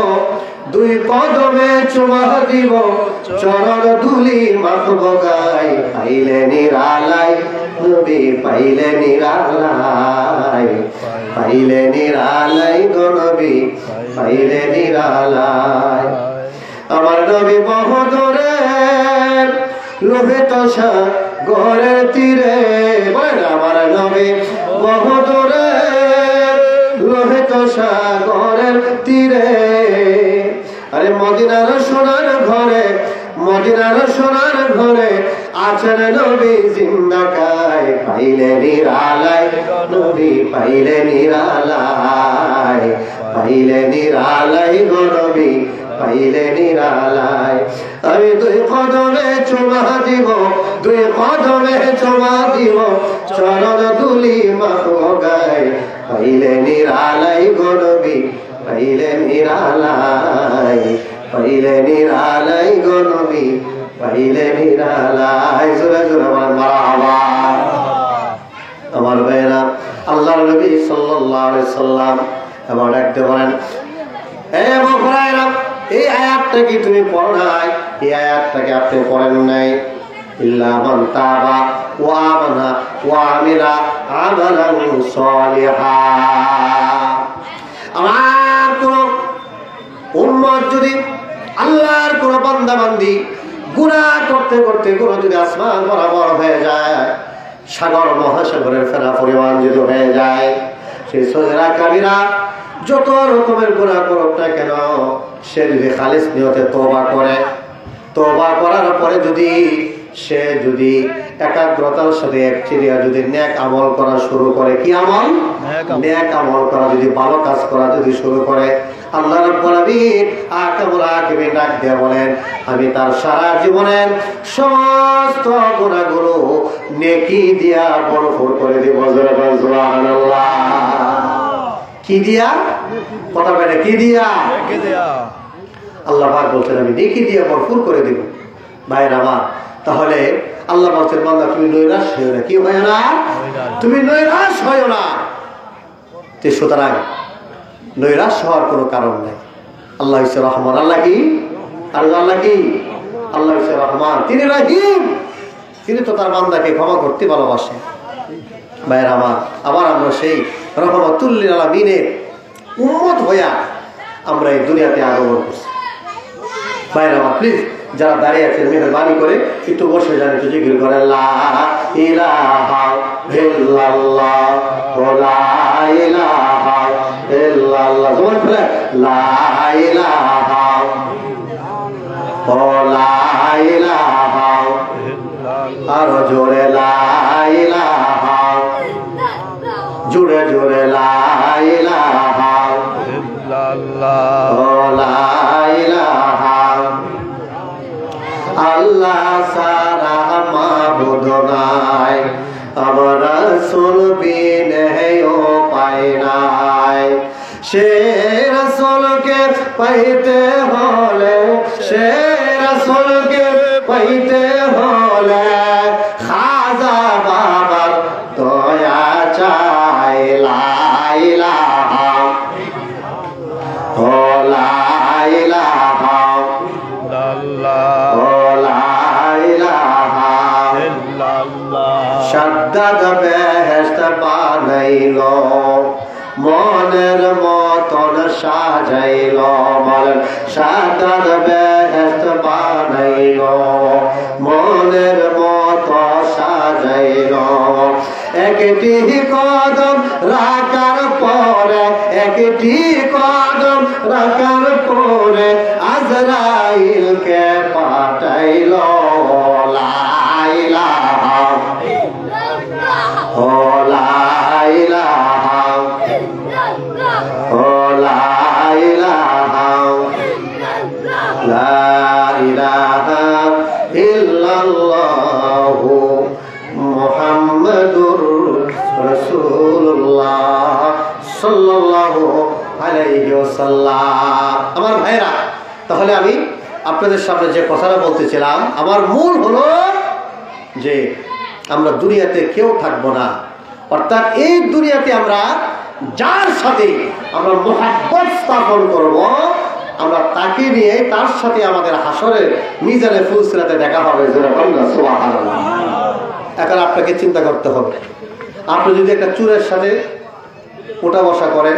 দুই কদমে চুমা দিব, চরণ ধুলি মাখব গায়, পাইলে নিরালাই নবী, পাইলে নিরালাই, পাইলে নিরালাই গো নবী, পাইলে নিরালাই। আমার নবী বহুদূরে লোহিত সাগরের তীরে, বলেন আমার নবী বহুদূরে লোহিত সাগরের তীরে, আরে মদিনার সোনার ঘরে, মদিনার সোনার ঘরে আছেন নবী জিন্দাকায়, পাইলে নিরালাই নবী, পাইলে নিরালাই, পাইলে নিরালাই গো নবী, পাইলে নিরালাই। আমি দুই কদমে চুমা দিব, দুই কদমে চুমা দিব, চরণ ধুলি মাখব গায়, পাইলে নিরালাই গো নবী, পাইলে নিরালাই, পাইলে নিরালাই গো নবী, পাইলে নিরালাই। জোরে জোরে বলেন মারহাবা। আমার ভাইরা, আল্লাহর নবী সাল্লাল্লাহু আলাইহি সাল্লাম এবার ডাকতে বলেন, এ আবু হুরায়রা, এই আয়াতটা কি তুমি পড়ো নাই? এই আয়াতটাকে আপনি পড়েন নাই? ইল্লা মান তাবা ওয়া আমানা ওয়া আমিলা আমালান সালিহা। আমার কোন উম্মত যদি, আল্লাহর কোন বান্দা বান্দি গুনাহ করতে করতে কোন যদি আসমান বরাবর হয়ে যায়, সাগর মহাসাগরের ফেরা পরিমাণ যদি হয়ে যায়, সেই সগীরা কাবিরা যত রকমের গুনাহ করুক না কেন, সে যদি খালিস নিয়তে তওবা করে, তওবা করার পরে যদি সে যদি একাগ্রতার সাথে একচিরিয়া যদি নেক আমল করা শুরু করে, কি আমল? নেক আমল করা, যদি ভালো কাজ করা যদি শুরু করে, আল্লাহ রাব্বুল আলামিন আকামুল হাকিমিন ডাক দিয়ে বলেন, আমি তার সারা জীবনের সমস্ত গুনাহগুলো নেকি দিয়া ভরপুর করে দেব। সুবহানাল্লাহ। কি দিয়া? কথা বলে কি দিয়া? আল্লাহ পাক বলছেন আমি নেকি দিয়া ভরপুর করে দেব। ভাইরা আমার, তাহলে আল্লাহ বলছেন বান্দা তুমি নৈরাশ হইও না। কি হয় না? তুমি নৈরাশ হইও না। সুতরাং নৈরাশ হওয়ার কোনো কারণ নাই। আল্লাহ হচ্ছে রহমান। আল্লাহ কি? আল্লাহ কি? আল্লাহ হচ্ছে রহমান, তিনি রহিম, তিনি তো তার বান্দাকে ক্ষমা করতে ভালোবাসেন। ভাইয়ের আমার, আবার আমরা সেই রহমাতুল লিল আলামিনের উম্মত হইয়া আমরা এই দুনিয়াতে আগমন করছি। ভাইয়ের আমার, প্লিজ যারা দাঁড়িয়ে আছেন মেহরবানি করে একটু বসে যান, একটু জিকির করেন লা ইলাহা ইল্লাল্লাহ লা ইলাহা ইল্লাল্লাহ। জোরে বলে লা ইলাহা লা ইলাহা, আরো জোরে লা ইলাহা, জোরে জোরে লা ইলাহা ইল্লাল্লাহ লা ইলাহা। আল্লাহ সারা মাবুদ নাই, আমার রাসূল বিনে উপায় নাই। সে রাসূলকে পাইতে হলে, সে রাসূলকে পাইতে হলে খাজা বাবার দয়া চাই। লা ইলাহা ও লা ইলাহা সাদ্দাদ বেহেশত বানাইল, মনের মতন সাজাইল। বলেন সাদ্দাদ বেহেশত বানাইল, মনের মত সাজাইল। একটি কদম রাখার পরে, একটি কদম রাখার পরে আজরাইলকে পাঠাইল। লা ইলাহা ও লা ইলাহা ও লা ইলাহা লা ইলাহা ইল্লাল্লাহু মুহাম্মাদুর রাসূলুল্লাহ সাল্লাল্লাহু আলাইহি ওয়াসাল্লাম। আমার ভাইরা, তাহলে আমি আপনাদের সামনে যে কথাটা বলতেছিলাম, আমার মূল হলো যে আমরা দুনিয়াতে কেউ থাকবো না, অর্থাৎ এই দুনিয়াতে আমরা যার সাথে আমরা মুহাব্বত স্থাপন করব, আমরা তাকে নিয়ে তার সাথে আমাদের হাসরের মিজানে ফুলসিরাতে দেখা হবে। সুবহানাল্লাহ। এখন আপনাকে চিন্তা করতে হবে, আপনি যদি একটা চোরের সাথে ওঠা বসা করেন,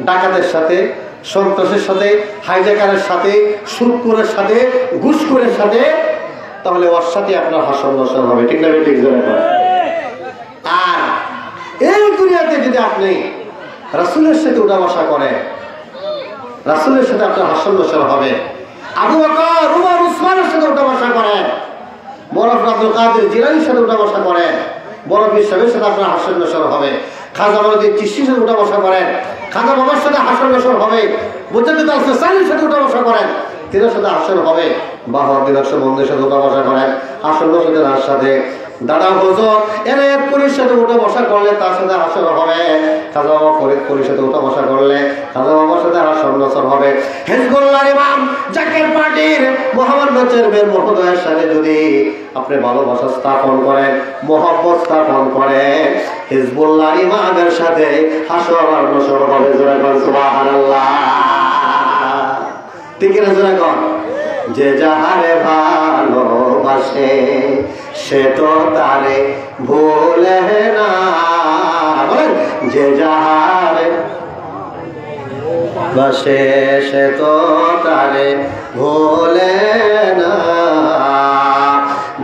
ডাকাতের সাথে, সন্ত্রাসের সাথে, হাইজ্যাকারের সাথে, সুদখোরের সাথে, ঘুষখোরের সাথে, তাহলে ওর সাথে আপনার হাসর নসর হবে। ঠিক না? ঠিক জোরে বলেন। আর এই দুনিয়াতে যদি আপনি রাসূলের সাথে উঠা বসা করেন, রাসূলের সাথে আপনার হাসর নসর হবে। আবু বকর, উমর, উসমানের সাথে উঠা বসা করেন, বড় আব্দুল কাদের জিলানীর সাথে উঠা বসা করেন, বড় পীর সাহেবের সাথে আপনার হাসর নসর হবে। খাজা মঈনুদ্দিন চিশতির সাথে উঠা বসা করেন, খাজা বাবার সাথে হাসর নসর হবে। মুজাদ্দিদ আল ফিসানির সাথে উঠা বসা করেন, তিনের সাথে হাসর হবে। বাহাউদ্দিন নকশবন্দির সাথে উঠা বসা করেন, হাসর নসরের সাথে দাদা হুজুর এর পরিষদে উঠে বসা করলে তার সাথে হাসর হবে, খাজা বাবা পরিষদে উঠে বসা করলে খাজা বাবার সাথে হাসর নসর হবে। হিজবুল্লাহর ইমাম জাকের পার্টির মোহাম্মদ চেয়ারম্যান মহোদয়ের সাথে যদি আপনি ভালোবাসা স্থাপন করেন, মহব্বত স্থাপন করেন, হিজবুল্লাহর ইমামের সাথে হাসর আর নসর হবে। জোরে বল সুবহানাল্লাহ। ঠিক না? জোরে বল। যে যাহারে ভালোবাসে সে তো তারে ভুলে না। বলেন, যে যাহারে বাসে সে তো তারে ভুলে না।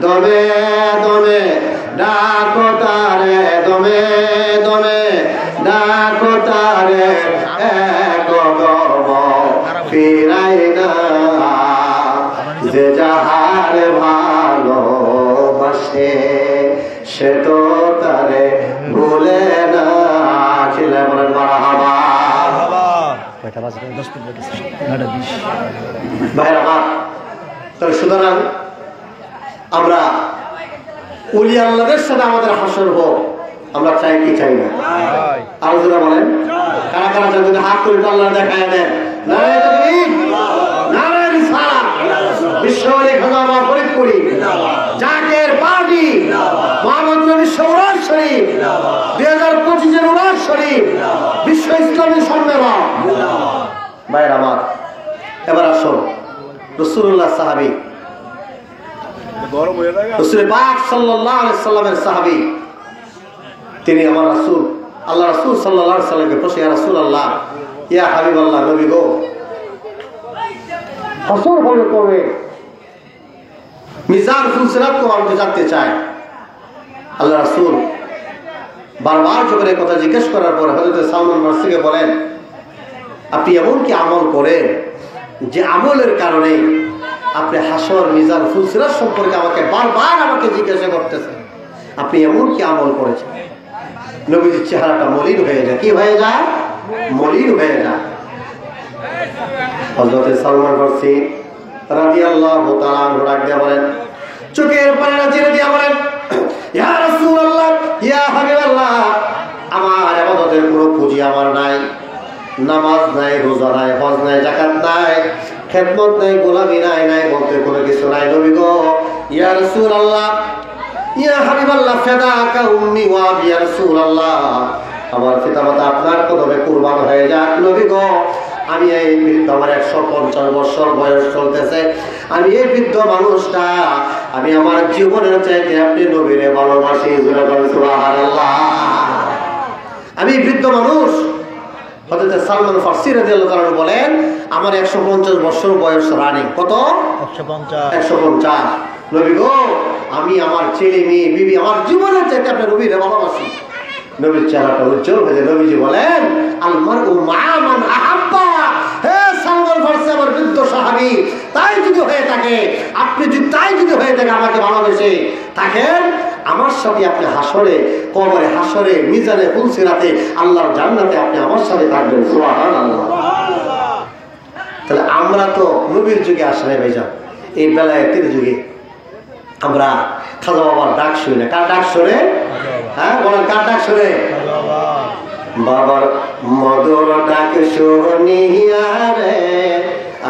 দমে দমে ডাকো তারে, দমে দমে ডাকো তারে, এক দম ফিরাই না। যে যাহারে ভালোবাসে সে তো তারে ভুলে না। ছেলে বলেন মারহাবা। ভাইরা আমার, তাহলে সুতরাং আমরা ওলি আল্লাহদের সাথে আমাদের হাসর হোক, আমরা চাই কি চাই না? আলোচনা বলেন, কারা কারা চাই? যদি হাত করে আল্লাহ দেখায় দেন। নারায়ে তাকবীর, নারায়ে রিসালাত, বিশ্বওয়ালি খাজা বাবা ফরিদপুরি, জাকের পার্টি, মোহাম্মদ বিশ্ব উরাস শরীফ, 2025 উরাস শরীফ, বিশ্ব ইসলামী সম্মেলন। ভাইরা আমার, এবার আসুন রাসূলুল্লাহ সাহাবী, রাসূল পাক সাল্লাল্লাহু আলাইহি সাল্লামের সাহাবী, তিনি আমার রাসূল, আল্লাহ রাসূল সাল্লাল্লাহু আলাইহি সাল্লামকে প্রশ্ন, ইয়া রাসূলুল্লাহ, ইয়া হাবিবাল্লাহ, নবী গো, হাসর হবে কবে? মিজান ফুলসিরাত তো আমি জানতে চাই। আল্লাহ রাসূল বারবার যখন এই কথা জিজ্ঞেস করার পর হযরত সালমান ফারসিকে বলেন, আপনি এমন কি আমল করেন যে আমলের কারণে আপনি হাসর মিজান ফুলসিরাত সম্পর্কে আমাকে বারবার আমাকে জিজ্ঞাসা করতেছেন? আপনি এমন কি আমল করেছেন? নবীজির চেহারাটা মলিন হয়ে যায়। কি হয়ে যায়? মলিন হয়ে যায়। হযরত সালমান ফারসি রাদিয়াল্লাহু তাআলা আনহু ডাক দিয়ে বলেন, চোখের পানিটা ছেড়ে দিয়ে বলেন, ইয়া রাসূলুল্লাহ, ইয়া হাবিবাল্লাহ, আমার ইবাদতের কোনো পুঁজি আমার নাই, নামাজ নাই, রোজা নাই, হজ নাই, যাকাত নাই, খেদমত নাই, গোলামি নাই, নাই বলতে কোনো কিছু নাই। নবী গো, ইয়া রাসূলুল্লাহ, ইয়া হাবিবাল্লাহ, ফাদাকা উম্মি ওয়া আবি, ইয়া রাসূলুল্লাহ, আমার পিতামাতা আপনার কদমে কুরবান হয়ে যাক। নবী গো, আমি এই বৃদ্ধ, আমার 150 বছর বয়স চলতেছে, আমি এই বৃদ্ধ মানুষটা, আমি আমার জীবনের চাইতে আপনি নবীরে ভালোবাসি। সুবহানাল্লাহ। আমি বৃদ্ধ মানুষ। হযরত সালমান ফারসি রাদিয়াল্লাহু তাআলা বলেন, আমার 150 বছর বয়স রানিং। কত? 150। নবী গো, আমি আমার ছেলে মেয়ে বিবি আমার জীবনের চাইতে আপনি নবীরে ভালোবাসি। নবীর চেহারাটা উজ্জ্বল হয়ে যায়। নবীজি বলেন, আল মারউ মা মান আহাব্বা। হে সালমান ফারসি, আমার বৃদ্ধ সাহাবী, তাই যদি হয়ে থাকে, আপনি যদি তাই যদি হয়ে থাকে, আমাকে ভালোবেসে থাকেন, আমার সাথে আপনি হাসরে, কবরে, হাসরে, মিজানে, ফুলসিরাতে, আল্লাহর জান্নাতে আপনি আমার সাথে থাকবেন। সুবহানাল্লাহ। তাহলে আমরা তো নবীর যুগে আসলে ভাইজান, এই বেলায়েতের যুগে আমরা খাজা বাবার ডাক শুনি না। কার ডাক শুনে? হ্যাঁ বলেন, কার ডাক শুনে? বাবার মধুর ডাক শুনিয়া রে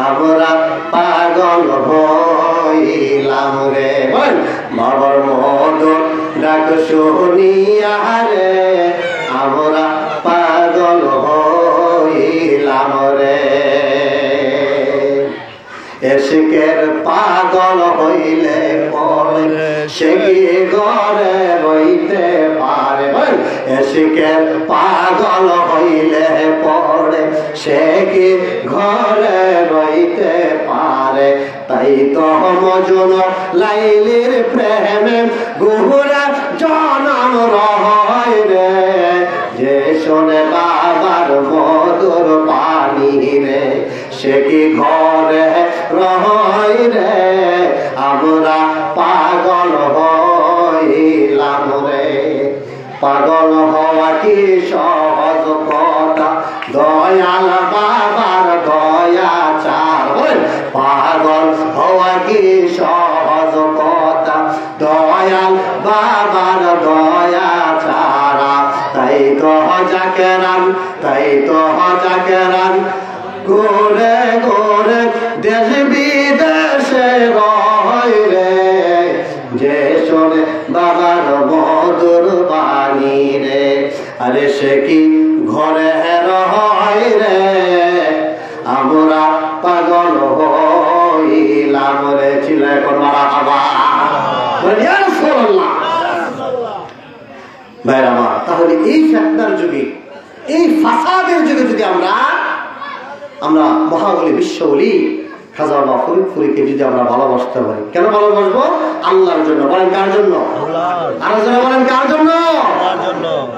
আমরা পাগল হইলাম রে। বলেন, বাবার মধুর ডাক শুনিয়া রে আমরা পাগল হইলাম রে। এশকের পাগল হইলে পরে সে কি ঘরে রইতে পারে? এশকের পাগল হইলে পরে সে কি ঘরে রইতে পারে? তাই তো মজনু লাইলির প্রেমে গুহুরা জনম রয় রে, যে শোনে বাবার মধুর পানি রে সে কি ঘরে রয় রে, আমরা পাগল হইলাম রে। পাগল হওয়া কি সহজ কথা, দয়াল বাবার দয়া চার। পাগল হওয়া কি সহজ কথা, দয়াল বাবা জাকেরান ঘুরে ঘুরে দেশ বিদেশে রয় রে, যে শোনে বাবার মধুর বাণী রে, আরে সে কি ঘরে রয় রে, আমরা পাগল হইলাম রে। চিল্লায় কোন মারহাবা। ইয়া রাসূলুল্লাহ। ভাইরা আমার, তাহলে এই ফিতনার যুগে, এই ফাসাদের যুগে যদি আমরা মহাবলী বিশ্ববলী খাজা বাবা ফরিদপুরীকে যদি আমরা ভালোবাসতে পারি, কেন ভালোবাসবো? আল্লাহর জন্য। বলেন কার জন্য? আরো জন্য বলেন কার জন্য?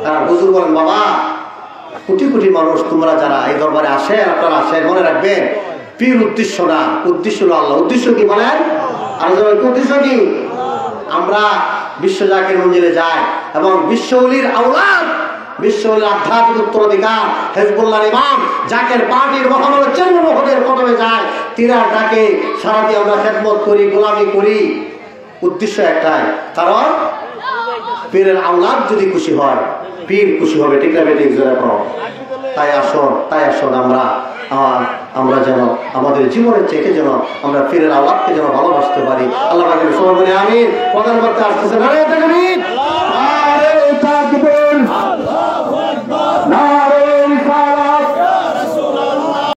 তারা হুজুর বলেন, বাবা কোটি কোটি মানুষ তোমরা যারা এই দরবারে আসেন, আপনারা আসেন, মনে রাখবেন পীর উদ্দেশ্য না, উদ্দেশ্য হলো আল্লাহ। উদ্দেশ্য কি বলেন? আরো জন্য উদ্দেশ্য কি? আমরা বিশ্ব জাকির মঞ্জিলে যাই এবং বিশ্বওলির আওলাদ, বিশ্বওলির আধ্যাত্মিক উত্তরাধিকার হিজবুল্লাহর ইমাম জাকের পার্টির মোহাম্মদ চেন্দ্রমোহনের কদমে যায়, তিনার ডাকে সারা দিয়ে আমরা খেদমত করি, গোলামি করি। উদ্দেশ্য একটাই, কারণ পীরের আওলাদ যদি খুশি হয়, পীর খুশি হবে। ঠিক না বেঠিক? জোরে করো। তাই আসুন আমরা যেন আমাদের জীবনের চেয়ে যেন আমরা পীরের আওলাদকে যেন ভালোবাসতে পারি। আল্লাহ পাকের সবাই বলে আমিন। প্রধান করতে আসতেছে।